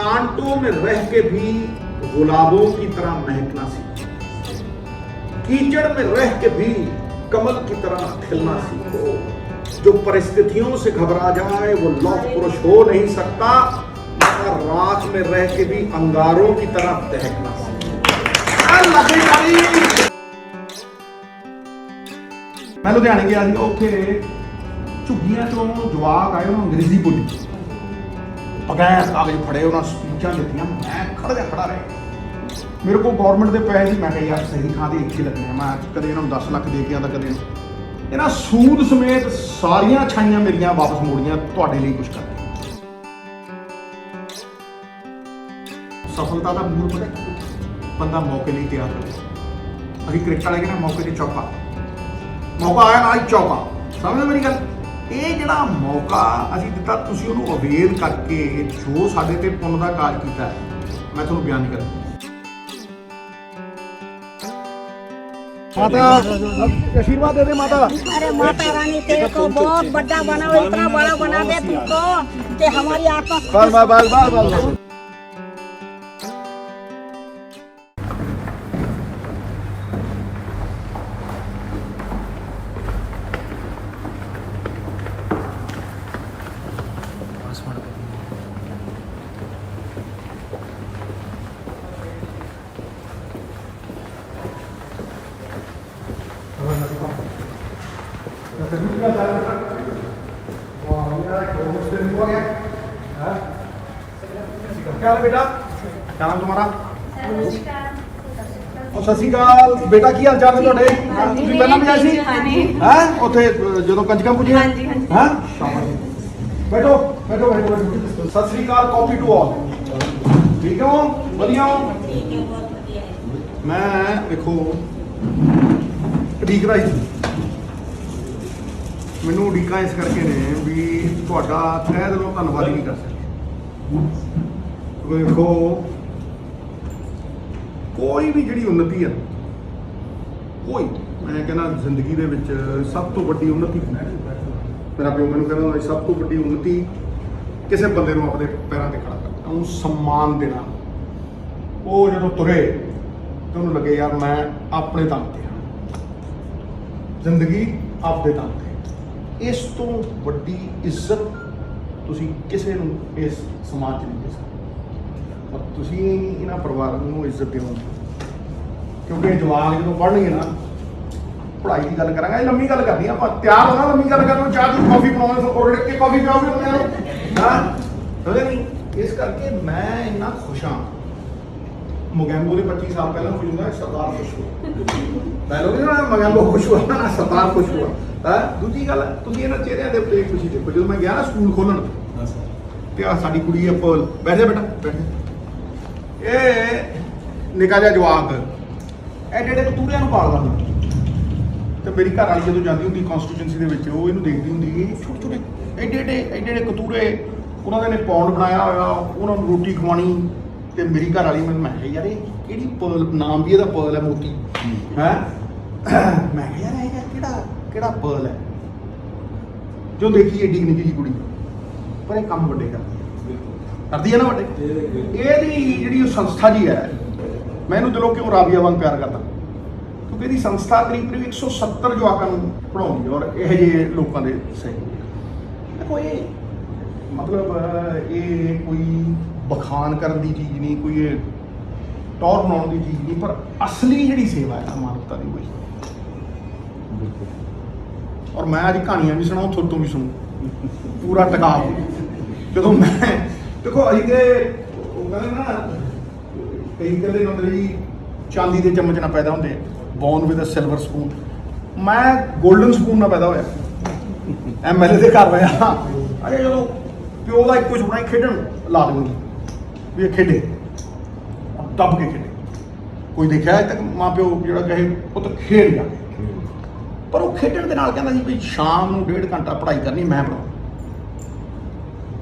कांटों में रह के भी गुलाबों की तरह महकना सीखो, कीचड़ में रह के भी कमल की तरह खिलना सीखो। जो परिस्थितियों से घबरा जाए वो लौह पुरुष हो नहीं सकता, मगर राख में रह के भी अंगारों की तरह दहकना सीखो। मैं लुधियाने गया ਸੀ, ਉੱਥੇ ਝੁੱਗੀਆਂ ਚੋਂ ਜਵਾਕ ਆਏ, ਉਹਨਾਂ ਅੰਗਰੇਜ਼ੀ ਬੋਲੀ, ਬਗੈਰ ਕਾਗਜ਼ ਫੜੇ ਉਹਨਾਂ ਸਪੀਚਾਂ ਦਿੱਤੀਆਂ। ਮੈਂ ਖੜਾ ਰਿਹਾ, ਮੇਰੇ ਕੋਲ ਗਵਰਨਮੈਂਟ ਦੇ ਪੈਸੇ ਸੀ। ਮੈਂ ਕਿਹਾ ਯਾਰ ਸਹੀ ਥਾਂ ਤੇ ਇੱਥੇ ਲੱਗਣੇ ਆ। ਮੈਂ ਕਦੇ ਇਹਨਾਂ ਨੂੰ 10 ਲੱਖ ਦੇ ਕੇ ਆਉਂਦਾ, ਕਦੇ ਇਹਨਾਂ ਸੂਦ ਸਮੇਤ ਸਾਰੀਆਂ ਛਾਈਆਂ ਮੇਰੀਆਂ ਵਾਪਸ ਮੋੜੀਆਂ, ਤੁਹਾਡੇ ਲਈ ਕੁਝ ਕਰ। ਸਫਲਤਾ ਦਾ ਮੂਲ ਪਤਾ, ਬੰਦਾ ਮੌਕੇ ਲਈ ਤਿਆਰ ਰਹੇ। ਅਸੀਂ ਕ੍ਰਿਕਟ ਵਾਲੇ ਕਹਿੰਦੇ ਮੌਕੇ ਤੇ ਚੌਕਾ, ਮੌਕਾ ਆਇਆ ਨਾਲ ਚੌਕਾ। ਸਮਝਦੇ ਮੇਰੀ ਗੱਲ? ਇਹ ਜਿਹੜਾ ਮੌਕਾ ਅਸੀਂ ਦਿੱਤਾ, ਤੁਸੀਂ ਉਹਨੂੰ ਅਵੇਲ ਕਰਕੇ ਜੋ ਸਾਡੇ ਤੇ ਪੁੰਨ ਦਾ ਕਾਜ ਕੀਤਾ ਹੈ, ਮੈਂ ਤੁਹਾਨੂੰ ਬਿਆਨ ਨਹੀਂ ਕਰਦਾ। माता आशीर्वाद दे दे माता। अरे माता रानी तेरे को बहुत बड़ा बना, इतना बड़ा बना दे तुमको कि हमारी आत्मा। बस क्या है बेटा, क्या नाम तुम्हारा? ਸਤਿ ਸ਼੍ਰੀ ਅਕਾਲ ਬੇਟਾ, ਕੀ ਹਾਲ ਚਾਲ ਨੇ ਤੁਹਾਡੇ? ਤੁਸੀਂ ਪਹਿਲਾਂ ਵੀ ਆਏ ਸੀ ਹੈ ਉੱਥੇ ਜਦੋਂ ਕੰਜਕਾਂ ਪੂਜੀਆਂ? ਹਾਂ, ਬੈਠੋ ਬੈਠੋ ਬੈਠੋ। ਸਤਿ ਸ਼੍ਰੀ ਅਕਾਲ, ਕਾਫੀ ਟੂ ਆਲ। ਠੀਕ ਹੋ? ਵਧੀਆ ਹੋ? ਮੈਂ ਦੇਖੋ ਉਡੀਕ ਰਹੀ ਸੀ, ਮੈਨੂੰ ਉਡੀਕਾਂ ਇਸ ਕਰਕੇ ਨੇ ਵੀ ਤੁਹਾਡਾ ਤਹਿ ਦਿਲੋਂ ਧੰਨਵਾਦ ਹੀ ਨਹੀਂ ਕਰ ਸਕਦੇ। ਦੇਖੋ ਕੋਈ ਵੀ ਜਿਹੜੀ ਉન્નਤੀ ਹੈ, ਕੋਈ ਮੈਂ ਕਹਿੰਦਾ ਜ਼ਿੰਦਗੀ ਦੇ ਵਿੱਚ ਸਭ ਤੋਂ ਵੱਡੀ ਉન્નਤੀ, ਮੇਰਾ ਪਿਓ ਮੈਨੂੰ ਕਹਿੰਦਾ ਹੁੰਦਾ ਸਭ ਤੋਂ ਵੱਡੀ ਉન્નਤੀ ਕਿਸੇ ਬੰਦੇ ਨੂੰ ਆਪਣੇ ਪੈਰਾਂ ਤੇ ਖੜਾ ਕਰਨਾ, ਉਹਨੂੰ ਸਨਮਾਨ ਦੇਣਾ। ਉਹ ਜਦੋਂ ਤੁਰੇ ਤੇ ਉਹਨੂੰ ਲੱਗੇ ਯਾਰ ਮੈਂ ਆਪਣੇ ਦਮ ਤੇ ਹਾਂ, ਜ਼ਿੰਦਗੀ ਆਪਦੇ ਦਮ ਤੇ। ਇਸ ਤੋਂ ਵੱਡੀ ਇੱਜ਼ਤ ਤੁਸੀਂ ਕਿਸੇ ਨੂੰ ਇਸ ਸਮਾਜ 'ਚ ਨਹੀਂ ਦੇ ਸਕਦੇ। ਪਰ ਤੁਸੀਂ ਇਹਨਾਂ ਪਰਿਵਾਰਾਂ ਨੂੰ ਇੱਜ਼ਤ ਦਿਓ, ਕਿਉਂਕਿ ਜਵਾਕ ਜਦੋਂ ਪੜ੍ਹਨਗੇ ਨਾ, ਪੜ੍ਹਾਈ ਦੀ ਗੱਲ ਕਰਾਂਗੇ, ਲੰਮੀ ਗੱਲ ਕਰਨੀ ਆਪਾਂ, ਤਿਆਰ ਹੋਣਾ ਲੰਮੀ ਗੱਲ ਕਰਨ ਨੂੰ। ਚਾਹ ਦੀ ਕਾਫੀ ਬਣਾਉਣੇ ਔਰ ਕੇ ਕਾਫੀ ਪਿਆਓਗੇ ਉਹਨਾਂ ਨੂੰ, ਹਾਂ ਸਮਝੇ ਨਹੀਂ? ਇਸ ਕਰਕੇ ਮੈਂ ਇੰਨਾ ਖੁਸ਼ ਹਾਂ। ਮੋਗੈਂਬੋ ਦੇ 25 ਸਾਲ ਪਹਿਲਾਂ ਖੁਸ਼ ਹੁੰਦਾ ਸਰਦਾਰ ਖੁਸ਼ ਹੋਇਆ, ਮੈਂ ਲੋਕ ਨਾ ਮੋਗੈਂਬੋ ਖੁਸ਼ ਹੋਇਆ, ਸਰਦਾਰ ਖੁਸ਼ ਹੋਇਆ। ਦੂਜੀ ਗੱਲ, ਤੁਸੀਂ ਇਹਨਾਂ ਚਿਹਰਿਆਂ ਦੇ ਉੱਤੇ ਖੁਸ਼ੀ ਦੇਖੋ। ਜਦੋਂ ਮੈਂ ਗਿਆ ਨਾ ਸਕੂਲ ਖੋਲਣ ਤੇ ਆ ਸਾਡੀ ਕੁੜੀ ਅਪਲ, ਬੈਠ ਜਾ ਬੇਟਾ ਬੈਠ, ਇਹ ਨਿੱਕਾ ਜਿਹਾ ਜਵਾਕ ਐਡੇ ਐਡੇ ਕਤੂਰਿਆਂ ਨੂੰ ਪਾਲਦਾ ਹੁੰਦਾ। ਤੇ ਮੇਰੀ ਘਰ ਵਾਲੀ ਜਦੋਂ ਜਾਂਦੀ ਹੁੰਦੀ ਕਨਸਟੀਟਿਊਂਸੀ ਦੇ ਵਿੱਚ, ਉਹ ਇਹਨੂੰ ਦੇਖਦੀ ਹੁੰਦੀ, ਛੋਟੇ ਛੋਟੇ ਐਡੇ ਐਡੇ ਕਤੂਰੇ, ਉਹਨਾਂ ਦੇ ਨੇ ਪੌਂਡ ਬਣਾਇਆ ਹੋਇਆ, ਉਹਨਾਂ ਨੂੰ ਰੋਟੀ ਖਵਾਉਣੀ। ਤੇ ਮੇਰੀ ਘਰ ਵਾਲੀ ਮੈਨੂੰ, ਮੈਂ ਕਿਹਾ ਯਾਰ ਇਹ ਕਿਹੜੀ ਪਰਲ, ਨਾਮ ਵੀ ਇਹਦਾ ਪਰਲ ਹੈ, ਮੋਤੀ ਹੈ। ਮੈਂ ਕਿਹਾ ਯਾਰ ਇਹ ਕਿਹੜਾ ਪਰਲ ਹੈ। ਜੋ ਦੇਖੀ ਏਡੀ ਨਿੱਕੀ ਜਿਹੀ ਕੁੜੀ, ਪਰ ਇਹ ਕੰਮ ਵੱਡੇ ਕਰਦੀ ਹੈ ਨਾ ਵੱਡੇ। ਇਹਦੀ ਜਿਹੜੀ ਉਹ ਸੰਸਥਾ ਜੀ ਹੈ, ਮੈਂ ਇਹਨੂੰ ਦਿਲੋਂ ਕਿਉਂ ਰਾਬੀਆ ਵਾਂਗ ਪਿਆਰ ਕਰਦਾ, ਕਿਉਂਕਿ ਇਹਦੀ ਸੰਸਥਾ ਕਰੀਬ 170 ਜਵਾਕਾਂ ਨੂੰ ਪੜ੍ਹਾਉਂਦੀ ਹੈ, ਔਰ ਇਹੋ ਜਿਹੇ ਲੋਕਾਂ ਦੇ ਸਹਿਯੋਗ। ਦੇਖੋ ਇਹ ਮਤਲਬ ਇਹ ਕੋਈ ਬਖਾਨ ਕਰਨ ਦੀ ਚੀਜ਼ ਨਹੀਂ, ਕੋਈ ਇਹ ਟੌਰ ਬਣਾਉਣ ਦੀ ਚੀਜ਼ ਨਹੀਂ, ਪਰ ਅਸਲੀ ਜਿਹੜੀ ਸੇਵਾ ਹੈ ਮਾਨਵਤਾ ਦੀ ਹੋਈ। ਔਰ ਮੈਂ ਅੱਜ ਕਹਾਣੀਆਂ ਵੀ ਸੁਣਾਉਂ, ਤੁਹਾਡੇ ਤੋਂ ਵੀ ਸੁਣੂ ਪੂਰਾ ਟਿਕਾ। ਜਦੋਂ ਮੈਂ ਦੇਖੋ ਅਸੀਂ ਤੇ ਉਹ ਕਹਿੰਦੇ ਨਾ, ਕਈ ਕਹਿੰਦੇ ਹੁੰਦੇ ਜੀ ਚਾਂਦੀ ਦੇ ਚਮਚ ਨਾਲ ਪੈਦਾ ਹੁੰਦੇ, born with a silver spoon. ਮੈਂ ਗੋਲਡਨ ਸਪੂਨ ਨਾਲ ਪੈਦਾ ਹੋਇਆ, MLA ਦੇ ਘਰ ਹੋਇਆ। ਅਰੇ ਜਦੋਂ ਪਿਓ ਦਾ ਇੱਕੋ ਸੁਪਨਾ ਖੇਡਣ ਲਾ ਦੇਣੀ ਵੀ ਇਹ ਖੇਡੇ, ਦੱਬ ਕੇ ਖੇਡੇ। ਕੋਈ ਦੇਖਿਆ ਅਜੇ ਤੱਕ ਮਾਂ ਪਿਓ ਜਿਹੜਾ ਕਹੇ ਉਹ ਤਾਂ ਖੇਡ ਜਾ, ਪਰ ਉਹ ਖੇਡਣ ਦੇ ਨਾਲ ਕਹਿੰਦਾ ਸੀ ਵੀ ਸ਼ਾਮ ਨੂੰ 1.5 ਘੰਟਾ ਪੜ੍ਹਾਈ ਕਰਨੀ, ਮੈਂ ਪੜ੍ਹਾਉਂ।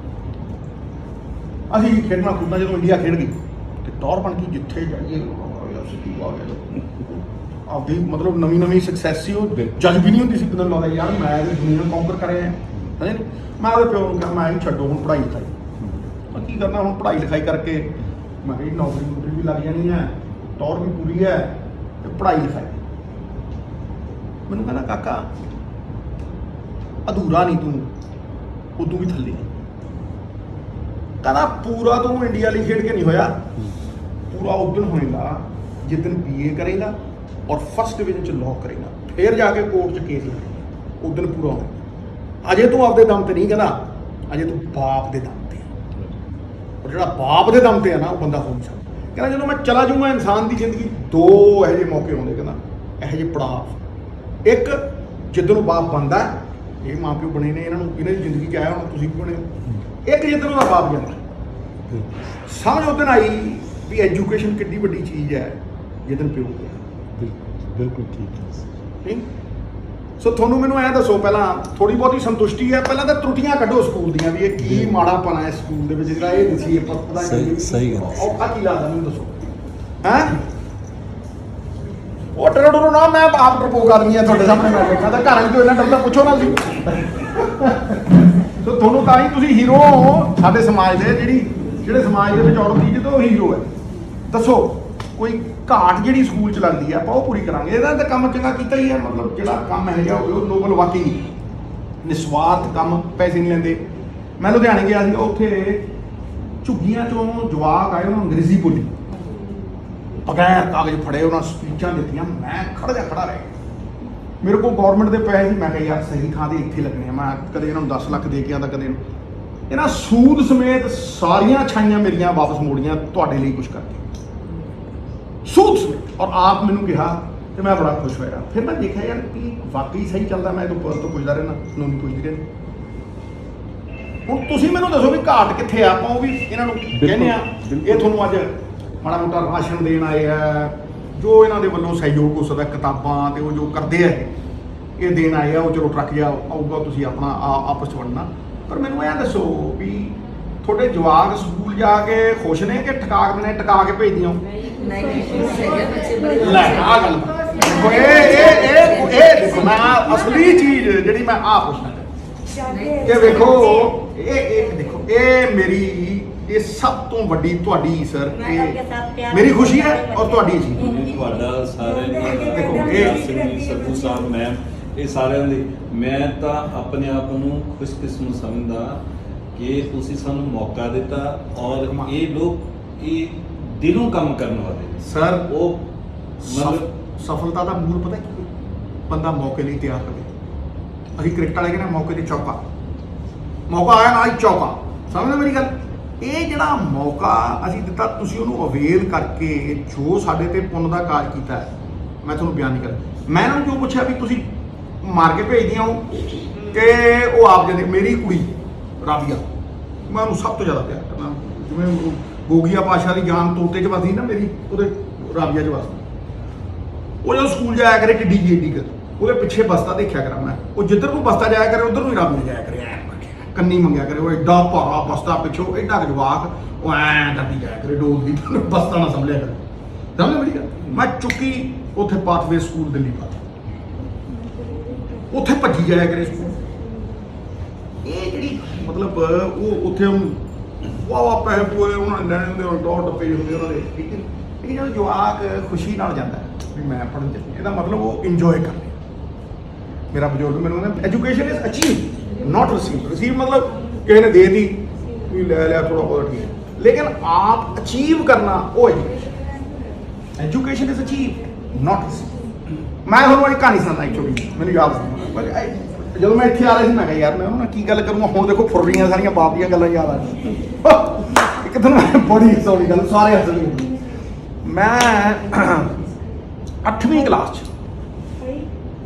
ਅਸੀਂ ਖੇਡਣਾ ਖੁੱਦਣਾ, ਜਦੋਂ ਇੰਡੀਆ ਖੇਡ ਗਈ ਤੇ ਟੌਰ ਬਣ ਗਈ, ਜਿੱਥੇ ਜਾਈਏ ਆਪਦੀ ਮਤਲਬ ਨਵੀਂ ਸਕਸੈਸ ਸੀ। ਉਹ ਜੱਜ ਵੀ ਨਹੀਂ ਹੁੰਦੀ ਸੀ, ਕਿਦਾਂ ਲੱਗਦਾ ਯਾਰ ਮੈਂ ਦੁਨੀਆ ਨੂੰ ਕੌਂਕਰ ਕਰਿਆ ਹੈ। ਮੈਂ ਉਹਦੇ ਪਿਓ ਨੂੰ ਕਿਹਾ ਮੈਂ ਹੀ ਛੱਡੋ ਹੁਣ ਪੜ੍ਹਾਈ ਲਿਖਾਈ। ਕੀ ਕਰਨਾ ਹੁਣ, ਪੜ੍ਹਾਈ ਲਿਖਾਈ ਕਰਕੇ ਮੈਂ ਕਿਹਾ ਨੌਕਰੀ ਵੀ ਲੱਗ ਜਾਣੀ ਹੈ, ਟੌਰ ਵੀ ਪੂਰੀ ਹੈ ਤੇ ਪੜ੍ਹਾਈ ਲਿਖਾਈ। ਮੈਨੂੰ ਕਹਿੰਦਾ ਕਾਕਾ ਅਧੂਰਾ ਨਹੀਂ ਤੂੰ, ਉਦੋਂ ਵੀ ਥੱਲੇ। ਕਹਿੰਦਾ ਪੂਰਾ ਤੂੰ ਇੰਡੀਆ ਲਈ ਖੇਡ ਕੇ ਨਹੀਂ ਹੋਇਆ, ਪੂਰਾ ਉਦੋਂ ਹੋਏਗਾ ਜਿੱਦਣ BA ਕਰੇਗਾ ਔਰ ਫਸਟ ਡਿਵੀਜ਼ਨ ਚ ਲਾਅ ਕਰੇਗਾ, ਫਿਰ ਜਾ ਕੇ ਕੋਰਟ ਚ ਕੇਸ ਲੜੇਗਾ, ਉਦੋਂ ਪੂਰਾ ਹੋਏਗਾ। ਅਜੇ ਤੂੰ ਆਪਦੇ ਦਮ ਤੇ ਨਹੀਂ, ਕਹਿੰਦਾ ਅਜੇ ਤੂੰ ਬਾਪ ਦੇ ਦਮ ਤੇ। ਔਰ ਜਿਹੜਾ ਬਾਪ ਦੇ ਦਮ ਤੇ ਆ ਨਾ, ਉਹ ਬੰਦਾ ਹੋ ਨਹੀਂ ਸਕਦਾ। ਕਹਿੰਦਾ ਜਦੋਂ ਮੈਂ ਚਲਾ ਜਾਊਂਗਾ, ਇਨਸਾਨ ਦੀ ਜ਼ਿੰਦਗੀ ਦੋ ਇਹੋ ਜਿਹੇ ਮੌਕੇ ਆਉਂਦੇ, ਕਹਿੰਦਾ ਇਹੋ ਜਿਹੇ ਪੜਾਅ। ਇੱਕ ਜਿੱਦਣ ਉਹ ਬਾਪ ਬਣਦਾ, ਇਹ ਮਾਂ ਪਿਓ ਬਣੇ ਨੇ, ਇਹਨਾਂ ਦੀ ਜ਼ਿੰਦਗੀ 'ਚ ਆਇਆ ਹੁਣ, ਤੁਸੀਂ ਵੀ ਬਣੇ ਹੋ। ਇੱਕ ਜਿੱਦਣ ਉਹਦਾ ਬਾਪ ਜਾਂਦਾ, ਸਮਝ ਉਦੋਂ ਆਈ ਵੀ ਐਜੂਕੇਸ਼ਨ ਕਿੰਨੀ ਵੱਡੀ ਚੀਜ਼ ਹੈ ਜਿੱਦਣ ਪਿਓ ਗਿਆ। ਬਿਲਕੁਲ ਠੀਕ ਹੈ। ਸੋ ਤੁਹਾਨੂੰ ਮੈਨੂੰ ਐਂ ਦੱਸੋ, ਪਹਿਲਾਂ ਥੋੜੀ ਬਹੁਤੀ ਸੰਤੁਸ਼ਟੀ ਹੈ, ਪਹਿਲਾਂ ਤਾਂ ਤਰੁੱਟੀਆਂ ਕੱਢੋ ਸਕੂਲ ਦੀਆਂ ਵੀ ਇਹ ਕੀ ਮਾੜਾਪਣਾ ਹੈ ਸਕੂਲ ਦੇ ਵਿੱਚ ਜਿਹੜਾ ਇਹ ਨਹੀਂ ਸੀ, ਇਹ ਪਤਾ ਨਹੀਂ ਸਹੀ ਗੱਲ, ਔਖਾ ਕੀ ਲੱਗਦਾ ਮੈਨੂੰ ਦੱਸੋ। ਹੈਂ ਉਹ ਡਰੋ ਨਾ, ਮੈਂ ਆਪ ਡਰਪੋਕ ਆਦਮੀ ਆ ਤੁਹਾਡੇ ਸਾਹਮਣੇ, ਮੈਂ ਬੈਠਾ ਤਾਂ ਘਰਾਂ 'ਚ ਇਹਨਾਂ ਡਰਦਾ ਪੁੱਛੋ ਨਾ ਸੀ। ਸੋ ਤੁਹਾਨੂੰ ਤਾਂ ਹੀ ਤੁਸੀਂ ਹੀਰੋ ਹੋ ਸਾਡੇ ਸਮਾਜ ਦੇ, ਜਿਹੜੇ ਸਮਾਜ ਦੇ ਵਿੱਚ ਔਰਤ ਦੀ ਜਦੋਂ ਹੀਰੋ ਹੈ। ਦੱਸੋ ਕੋਈ ਘਾਟ ਜਿਹੜੀ ਸਕੂਲ 'ਚ ਲੱਗਦੀ ਹੈ ਆਪਾਂ ਉਹ ਪੂਰੀ ਕਰਾਂਗੇ। ਇਹਦਾ ਤਾਂ ਕੰਮ ਚੰਗਾ ਕੀਤਾ ਹੀ ਹੈ, ਮਤਲਬ ਜਿਹੜਾ ਕੰਮ ਹੈ ਜਿਹਾ ਉਹ ਨੋਬਲ, ਵਾਕਈ ਨਿਸਵਾਰਥ ਕੰਮ, ਪੈਸੇ ਨਹੀਂ ਲੈਂਦੇ। ਮੈਂ ਲੁਧਿਆਣੇ ਗਿਆ ਸੀ, ਉੱਥੇ ਝੁੱਗੀਆਂ 'ਚੋਂ ਜਵਾਕ ਆਏ, ਉਹਨਾਂ ਅੰਗਰੇਜ਼ੀ ਬੋਲੀ, ਬਗੈਰ ਕਾਗਜ਼ ਫੜੇ ਉਹਨਾਂ ਸਪੀਚਾਂ ਦਿੱਤੀਆਂ। ਮੈਂ ਖੜਾ ਰਿਹਾ ਮੇਰੇ ਕੋਲ ਗਵਰਨਮੈਂਟ ਦੇ ਪੈਸੇ ਸੀ, ਮੈਂ ਕਿਹਾ ਯਾਰ ਸਹੀ ਥਾਂ 'ਤੇ ਇੱਥੇ ਲੱਗਣੇ ਆ। ਮੈਂ ਕਦੇ ਇਹਨਾਂ ਨੂੰ 10 ਲੱਖ ਦੇ ਕੇ ਆਉਂਦਾ, ਕਦੇ ਇਹਨਾਂ ਸੂਦ ਸਮੇਤ ਸਾਰੀਆਂ ਛਾਈਆਂ ਮੇਰੀਆਂ ਵਾਪਸ ਮੋੜੀਆਂ ਤੁਹਾਡੇ ਲਈ ਕੁਝ ਕਰਕੇ, ਸੂਦ ਸਮੇਤ। ਔਰ ਆਪ ਮੈਨੂੰ ਕਿਹਾ ਤੇ ਮੈਂ ਬੜਾ ਖੁਸ਼ ਹੋਇਆ। ਫਿਰ ਮੈਂ ਦੇਖਿਆ ਯਾਰ ਕਿ ਵਾਕਈ ਸਹੀ ਚੱਲਦਾ। ਮੈਂ ਤੋਂ ਪੁੱਛਦਾ ਰਹਿਣਾ, ਨੂੰ ਪੁੱਛਦੀ ਰਹਿੰਦੀ। ਹੁਣ ਤੁਸੀਂ ਮੈਨੂੰ ਦੱਸੋ ਵੀ ਘਾਟ ਕਿੱਥੇ ਆ, ਆਪਾਂ ਉਹ ਵੀ ਇਹਨਾਂ ਨੂੰ ਕਹਿੰਦੇ ਆ। ਇਹ ਤੁਹਾਨੂੰ ਅੱਜ ਮਾੜਾ ਮੋਟਾ ਰਾਸ਼ਨ ਦੇਣ ਆਏ ਆ, ਜੋ ਇਹਨਾਂ ਦੇ ਵੱਲੋਂ ਸਹਿਯੋਗ ਹੋ ਸਕਦਾ, ਕਿਤਾਬਾਂ ਤੇ ਉਹ ਜੋ ਕਰਦੇ ਆ ਇਹ ਦੇਣ ਆਏ ਆ, ਉਹ ਚਲੋ ਟਰੱਕ ਜਾ ਆਊਗਾ, ਤੁਸੀਂ ਆਪਣਾ ਆਪਸ 'ਚ ਵੰਡਣਾ। ਪਰ ਮੈਨੂੰ ਇਹ ਦੱਸੋ ਵੀ ਤੁਹਾਡੇ ਜਵਾਕ ਸਕੂਲ ਜਾ ਕੇ ਖੁਸ਼ ਨੇ ਕਿ ਟਕਾ ਕੇ ਭੇਜਦੀਆਂ? ਲੈ ਆਹ ਗੱਲ ਇਹ ਦੇਖੋ, ਮੈਂ ਅਸਲੀ ਚੀਜ਼ ਜਿਹੜੀ ਮੈਂ ਪੁੱਛਣਾ ਕਿ ਵੇਖੋ, ਇਹ ਦੇਖੋ, ਇਹ ਮੇਰੀ ਇਹ ਸਭ ਤੋਂ ਵੱਡੀ ਤੁਹਾਡੀ ਸਰ ਮੇਰੀ ਖੁਸ਼ੀ ਹੈ ਔਰ ਤੁਹਾਡੀ ਜੀ ਤੁਹਾਡਾ ਸਾਰਿਆਂ ਦੀ ਸਰਪੂ ਸਾਹਿਬ ਮੈਮ, ਇਹ ਸਾਰਿਆਂ ਦੀ। ਮੈਂ ਤਾਂ ਆਪਣੇ ਆਪ ਨੂੰ ਖੁਸ਼ਕਿਸਮਤ ਸਮਝਦਾ ਕਿ ਤੁਸੀਂ ਸਾਨੂੰ ਮੌਕਾ ਦਿੱਤਾ ਔਰ ਇਹ ਲੋਕ ਇਹ ਦਿਲੋਂ ਕੰਮ ਕਰਨ ਵਾਲੇ ਸਰ। ਉਹ ਮਤਲਬ ਸਫਲਤਾ ਦਾ ਮੂਲ ਪਤਾ ਕੀ, ਬੰਦਾ ਮੌਕੇ ਲਈ ਤਿਆਰ ਹੋਵੇ। ਅਸੀਂ ਕ੍ਰਿਕਟ ਵਾਲੇ ਕਹਿੰਦੇ ਮੌਕੇ ਤੇ ਚੌਕਾ, ਮੌਕਾ ਆਇਆ ਨਾਲ ਹੀ ਚੌਕਾ, ਸਮਝਦੇ ਮੇਰੀ ਗੱਲ। ਇਹ ਜਿਹੜਾ ਮੌਕਾ ਅਸੀਂ ਦਿੱਤਾ, ਤੁਸੀਂ ਉਹਨੂੰ ਅਵੇਲ ਕਰਕੇ ਜੋ ਸਾਡੇ ਤੇ ਪੁੰਨ ਦਾ ਕਾਜ ਕੀਤਾ, ਮੈਂ ਤੁਹਾਨੂੰ ਬਿਆਨ ਨਹੀਂ ਕਰ। ਮੈਂ ਇਹਨਾਂ ਨੂੰ ਕਿਉਂ ਪੁੱਛਿਆ ਵੀ ਤੁਸੀਂ ਮਾਰ ਕੇ ਭੇਜਦੀਆਂ ਹੋ ਕਿ ਉਹ ਆਪ ਜਾਂਦੇ। ਮੇਰੀ ਕੁੜੀ ਰਾਬੀਆ, ਮੈਂ ਉਹਨੂੰ ਸਭ ਤੋਂ ਜ਼ਿਆਦਾ ਪਿਆਰ ਕਰਦਾ। ਜਿਵੇਂ ਗੋਗੀਆ ਪਾਸ਼ਾ ਦੀ ਜਾਨ ਤੋਤੇ 'ਚ ਵਸਦੀ ਨਾ, ਮੇਰੀ ਉਹਦੇ ਰਾਬੀਆ 'ਚ ਵਸਦੀ। ਉਹ ਜਦੋਂ ਸਕੂਲ ਜਾਇਆ ਕਰੇ ਕਿੱਡੀ ਏਡੀ ਕਰ, ਉਹਦੇ ਪਿੱਛੇ ਬਸਤਾ ਦੇਖਿਆ ਕਰਾਂ ਮੈਂ। ਉਹ ਜਿੱਧਰ ਨੂੰ ਬਸਤਾ ਜਾਇਆ ਕਰੇ ਉਧਰ ਨੂੰ ਹੀ ਰਾਬੀਆ ਜਾਇਆ ਕਰੇ, ਕੰਨੀ ਮੰਗਿਆ ਕਰੇ। ਉਹ ਐਡਾ ਭਾਰਾ ਬਸਤਾ ਪਿੱਛੋਂ, ਐਡਾ ਜਵਾਕ, ਉਹ ਐਂ ਡੱਬੀ ਜਾਇਆ ਕਰੇ, ਡੋਲਦੀ ਬਸਤਾ ਨਾ ਸੰਭਲਿਆ ਕਰੇ। ਸਮਝ ਮੇਰੀ ਗੱਲ। ਮੈਂ ਚੁੱਕੀ ਉੱਥੇ ਪਾਥਵੇ ਸਕੂਲ ਦਿੱਲੀ ਪਾਥ, ਉੱਥੇ ਭੱਜੀ ਜਾਇਆ ਕਰੇ ਸਕੂਲ। ਇਹ ਜਿਹੜੀ ਮਤਲਬ ਉਹ ਉੱਥੇ ਵਾਹ ਪੈਸੇ ਪੂਏ ਉਹਨਾਂ ਨੇ ਲੈਣੇ ਹੁੰਦੇ, ਡੋਰ ਡੱਪੇ ਹੁੰਦੇ ਉਹਨਾਂ ਦੇ, ਠੀਕ ਹੈ। ਇਹ ਜਦੋਂ ਜਵਾਕ ਖੁਸ਼ੀ ਨਾਲ ਜਾਂਦਾ ਵੀ ਮੈਂ ਪੜ੍ਹਨ ਚੱਲੀ, ਇਹਦਾ ਮਤਲਬ ਉਹ ਇੰਜੋਏ ਕਰ ਰਿਹਾ। ਮੇਰਾ ਬਜ਼ੁਰਗ ਮੈਨੂੰ ਕਹਿੰਦਾ education is achieve not receive. Receive ਮਤਲਬ ਕਿਸੇ ਨੇ ਦੇ ਦਿੱਤੀ, ਤੁਸੀਂ ਲੈ ਲਿਆ ਥੋੜਾ ਬਹੁਤ, ਠੀਕ ਹੈ, ਲੇਕਿਨ ਆਪ ਅਚੀਵ ਕਰਨਾ ਉਹ education. Education is achieve not receive. ਮੈਂ ਤੁਹਾਨੂੰ ਇੱਕ ਕਹਾਣੀ ਸੁਣਾਉਂਦਾ, ਐਕਚੁਅਲੀ ਮੈਨੂੰ ਯਾਦ ਸੀ ਜਦੋਂ ਮੈਂ ਇੱਥੇ ਆ ਰਿਹਾ ਸੀ। ਮੈਂ ਕਿਹਾ ਯਾਰ ਮੈਂ ਉਹਨਾਂ ਨਾਲ ਕੀ ਗੱਲ ਕਰੂੰਗਾ, ਹੁਣ ਦੇਖੋ ਫੁਰ ਰਹੀਆਂ ਸਾਰੀਆਂ ਬਾਪ ਦੀਆਂ ਗੱਲਾਂ ਯਾਦ ਆ ਰਹੀਆਂ। ਇੱਕ ਦਿਨ ਮੈਂ ਬੜੀ ਸੌਣੀ ਗੱਲ, ਸਾਰੇ ਹੱਸਦੇ। ਮੈਂ 8ਵੀਂ ਕਲਾਸ 'ਚ,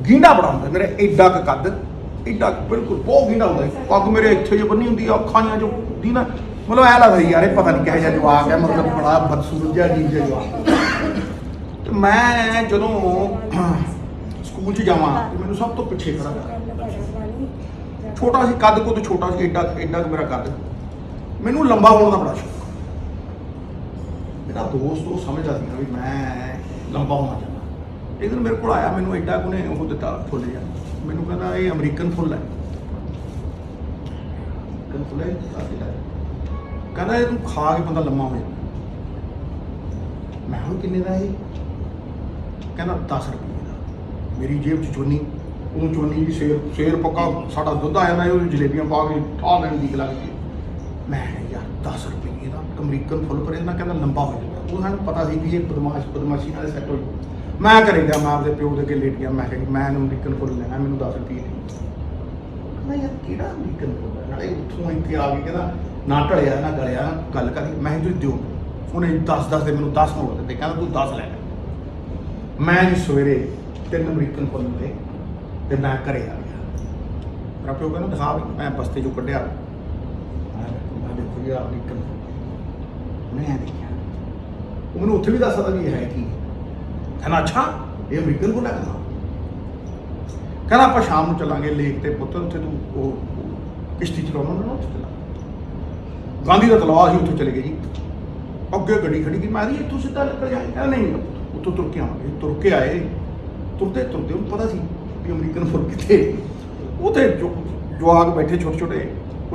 ਗੀਂਡਾ ਬੜਾ ਹੁੰਦਾ ਮੇਰੇ, ਐਡਾ ਕੁ ਕੱਦ, ਐਡਾ ਬਿਲਕੁਲ ਬਹੁਤ ਗੀਂਡਾ ਹੁੰਦਾ। ਪੱਗ ਮੇਰੇ ਇੱਥੇ ਜੋ ਬੰਨੀ ਹੁੰਦੀ ਆ, ਅੱਖਾਂ ਜਾਂ ਜੋ ਹੁੰਦੀ ਨਾ, ਮਤਲਬ ਐ ਲੱਗਦਾ ਯਾਰ ਇਹ ਪਤਾ ਨਹੀਂ ਕਿਹੋ ਜਿਹਾ ਜਵਾਕ ਹੈ, ਮਤਲਬ ਬੜਾ ਬਦਸੂਰਤ ਜਿਹਾ ਅਜੀਬ ਜਿਹਾ ਜਵਾਕ। ਤੇ ਮੈਂ ਜਦੋਂ ਸਕੂਲ 'ਚ ਜਾਵਾਂ ਤੇ ਮੈਨੂੰ ਸਭ ਤੋਂ ਪਿੱਛੇ ਖੜਾ ਕਰ, ਛੋਟਾ ਸੀ ਕੱਦ, ਕੁੱਦ ਛੋਟਾ ਸੀ, ਐਡਾ ਮੇਰਾ ਕੱਦ। ਮੈਨੂੰ ਲੰਬਾ ਹੋਣ ਦਾ ਬੜਾ ਸ਼ੌਕ। ਮੇਰਾ ਦੋਸਤ ਉਹ ਸਮਝਦਾ ਸੀ ਵੀ ਮੈਂ ਲੰਬਾ ਹੋਣਾ ਚਾਹੁੰਦਾ। ਇੱਕ ਦਿਨ ਮੇਰੇ ਕੋਲ ਆਇਆ, ਮੈਨੂੰ ਐਡਾ ਕੁ ਨੇ ਉਹ ਦਿੱਤਾ ਫੁੱਲ ਜਿਹਾ, ਮੈਨੂੰ ਕਹਿੰਦਾ ਇਹ ਅਮਰੀਕਨ ਫੁੱਲ ਹੈ। ਅਮਰੀਕਨ ਫੁੱਲ ਹੈ, ਕਹਿੰਦਾ ਇਹ ਤੂੰ ਖਾ ਕੇ ਬੰਦਾ ਲੰਮਾ ਹੋ ਜਾਂਦਾ। ਮੈਂ ਹੁਣ ਕਿੰਨੇ ਦਾ ਇਹ? ਕਹਿੰਦਾ 10 ਰੁਪਏ ਦਾ। ਮੇਰੀ ਜੇਬ 'ਚ ਚੋਨੀ, ਉਹ ਚੋਨੀ ਵੀ ਸ਼ੇਰ ਪੱਕਾ ਸਾਡਾ ਦੁੱਧ ਆ ਜਾਂਦਾ, ਉਹ ਜਲੇਬੀਆਂ ਪਾ ਕੇ ਠਾ ਲੈਣ ਦੀ ਲੱਗਦੀ। ਮੈਂ ਯਾਰ 10 ਰੁਪਏ ਦਾ ਅਮਰੀਕਨ ਫੁੱਲ ਪਰ ਇਹਨਾਂ ਕਹਿੰਦਾ ਲੰਬਾ ਹੋ ਜਾਂਦਾ। ਉਹ ਸਾਨੂੰ ਪਤਾ ਸੀ ਵੀ ਇਹ ਬਦਮਾਸ਼ੀ ਨਾਲ ਸੈੱਟ ਹੋ ਜਾਊ। ਮੈਂ ਘਰੇ ਗਿਆ, ਮੈਂ ਆਪਦੇ ਪਿਓ ਦੇ ਕੇ ਲੇਟ ਗਿਆ। ਮੈਂ ਕਿਹਾ ਜੀ ਮੈਂ ਅਮਰੀਕਨ ਫੁੱਲ ਲੈਣਾ, ਮੈਨੂੰ 10 ਰੁਪਏ ਦੇ। ਕਹਿੰਦਾ ਯਾਰ ਕਿਹੜਾ ਅਮਰੀਕਨ ਫੁੱਲ ਹੈ? ਨਾਲੇ ਉੱਥੋਂ ਇੱਥੇ ਆ ਕੇ ਕਹਿੰਦਾ ਨਾ ਢਲਿਆ ਨਾ ਗਲਿਆ, ਗੱਲ ਕਰੀ। ਮੈਂ ਕਿਹਾ ਤੁਸੀਂ ਦਿਓ। ਉਹਨੇ 10 ਦੇ ਮੈਨੂੰ 10 ਨੋਟ ਦਿੱਤੇ, ਕਹਿੰਦਾ ਤੂੰ 10 ਲੈ ਲੈ। ਮੈਂ ਜੀ ਸਵੇਰੇ 3 ਅਮਰੀਕਨ ਫੁੱਲ ਲਏ ਤੇ ਮੈਂ ਘਰੇ ਆ ਗਿਆ। ਮੇਰਾ ਪਿਓ ਕਹਿੰਦਾ ਦਿਖਾ ਵੀ। ਮੈਂ ਬਸਤੇ ਚੋਂ ਕੱਢਿਆ, ਮੈਂ ਦੇਖੋ ਜੀ ਅਮਰੀਕਨ ਫੁੱਲ। ਉਹਨੇ ਐਂ ਦੇਖਿਆ, ਉਹ ਮੈਨੂੰ ਉੱਥੇ ਵੀ ਦੱਸ ਸਕਦਾ ਵੀ ਇਹ ਹੈ ਕੀ। ਕਹਿੰਦਾ ਅੱਛਾ ਇਹ ਅਮਰੀਕਨ ਫੁੱਲ ਹੈ। ਕਹਿੰਦਾ ਆਪਾਂ ਸ਼ਾਮ ਨੂੰ ਚੱਲਾਂਗੇ ਲੇਕ ਤੇ ਪੁੱਤ, ਉੱਥੇ ਤੂੰ ਉਹ ਕਿਸ਼ਤੀ ਚਲਾਉਣਾ ਨਾ, ਉੱਥੇ ਚੱਲਾਂਗੇ। ਗਾਂਧੀ ਦਾ ਤਲਾਅ ਸੀ, ਉੱਥੇ ਚਲੇ ਗਏ ਜੀ। ਅੱਗੇ ਗੱਡੀ ਖੜੀ ਗਈ, ਮੈਂ ਇੱਥੋਂ ਸਿੱਧਾ ਨਿਕਲ ਜਾਏ। ਕਹਿੰਦਾ ਨਹੀਂ ਉੱਥੋਂ ਤੁਰ ਕੇ ਆਵਾਂਗੇ। ਤੁਰ ਕੇ ਆਏ, ਤੁਰਦੇ ਉਹਨੂੰ ਪਤਾ ਸੀ ਵੀ ਅਮਰੀਕਨ ਫੁੱਲ ਕਿੱਥੇ। ਉੱਥੇ ਜਵਾਕ ਬੈਠੇ ਛੋਟੇ ਛੋਟੇ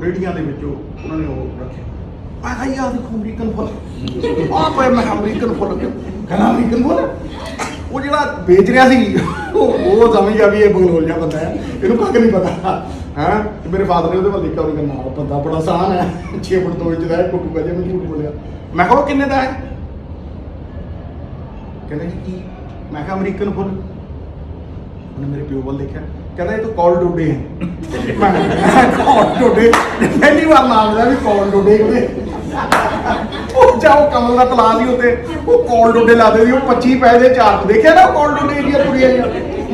ਰੇੜੀਆਂ ਦੇ ਵਿੱਚ ਉਹਨਾਂ ਨੇ ਉਹ ਰੱਖਿਆ। ਮੈਂ ਕਿਹਾ ਯਾਰ ਦੇਖੋ ਅਮਰੀਕਨ ਫੁੱਲ ਆਹ ਪਏ। ਮੈਂ ਅਮਰੀਕਨ ਫੁੱਲ, ਕਹਿੰਦਾ ਅਮਰੀਕਨ ਫੁੱਲ। ਉਹ ਜਿਹੜਾ ਵੇਚ ਰਿਹਾ ਸੀ ਉਹ ਸਮਝ ਗਿਆ ਵੀ ਇਹ ਬਗਲੋਲ ਜਿਹਾ ਬੰਦਾ ਹੈ, ਇਹਨੂੰ ਕੱਖ ਨਹੀਂ ਪਤਾ ਹੈ। ਮੇਰੇ ਫਾਦਰ ਨੇ ਉਹਦੇ ਵੱਲ ਦੇਖਿਆ, ਉਹਨੇ ਕਿਹਾ ਬੰਦਾ ਬੜਾ ਆਸਾਨ ਹੈ, 6 ਫੁੱਟ 2 ਇੰਚ ਦਾ ਹੈ, ਟੁੱਟੂਗਾ ਜੇ ਮੈਂ ਝੂਠ ਬੋਲਿਆ। ਮੈਂ ਕਿਹਾ ਉਹ ਕਿੰਨੇ ਦਾ ਹੈ? ਕਹਿੰਦਾ ਜੀ ਕੀ? ਮੈਂ ਕਿਹਾ ਅਮਰੀਕਨ ਫੁੱਲ। ਉਹਨੇ ਮੇਰੇ ਪਿਓ ਵੱਲ ਦੇਖਿਆ, ਕਹਿੰਦਾ ਇਹ ਤਾਂ ਕੌਲ ਡੋਡੇ ਹੈ। ਮੈਂ ਕੌਲ ਡੋਡੇ ਪਹਿਲੀ ਵਾਰ ਨਾਮ ਲਿਆ ਵੀ ਕੌਲ ਡੋਡੇ ਉਹਦੇ। ਉਹ ਜਾਓ ਕਮਲ ਦਾ ਤਲਾ ਦੀ ਉੱਤੇ ਉਹ ਕੌਲ ਡੋਡੇ ਲਾਦੇ ਸੀ, ਉਹ 25 ਪੈਸੇ ਦੇ 4 ਦੇਖਿਆ ਨਾ ਕੌਲ ਡੋਡੇ ਦੀਆਂ ਕੁੜੀਆਂ ਜਿਹੀਆਂ।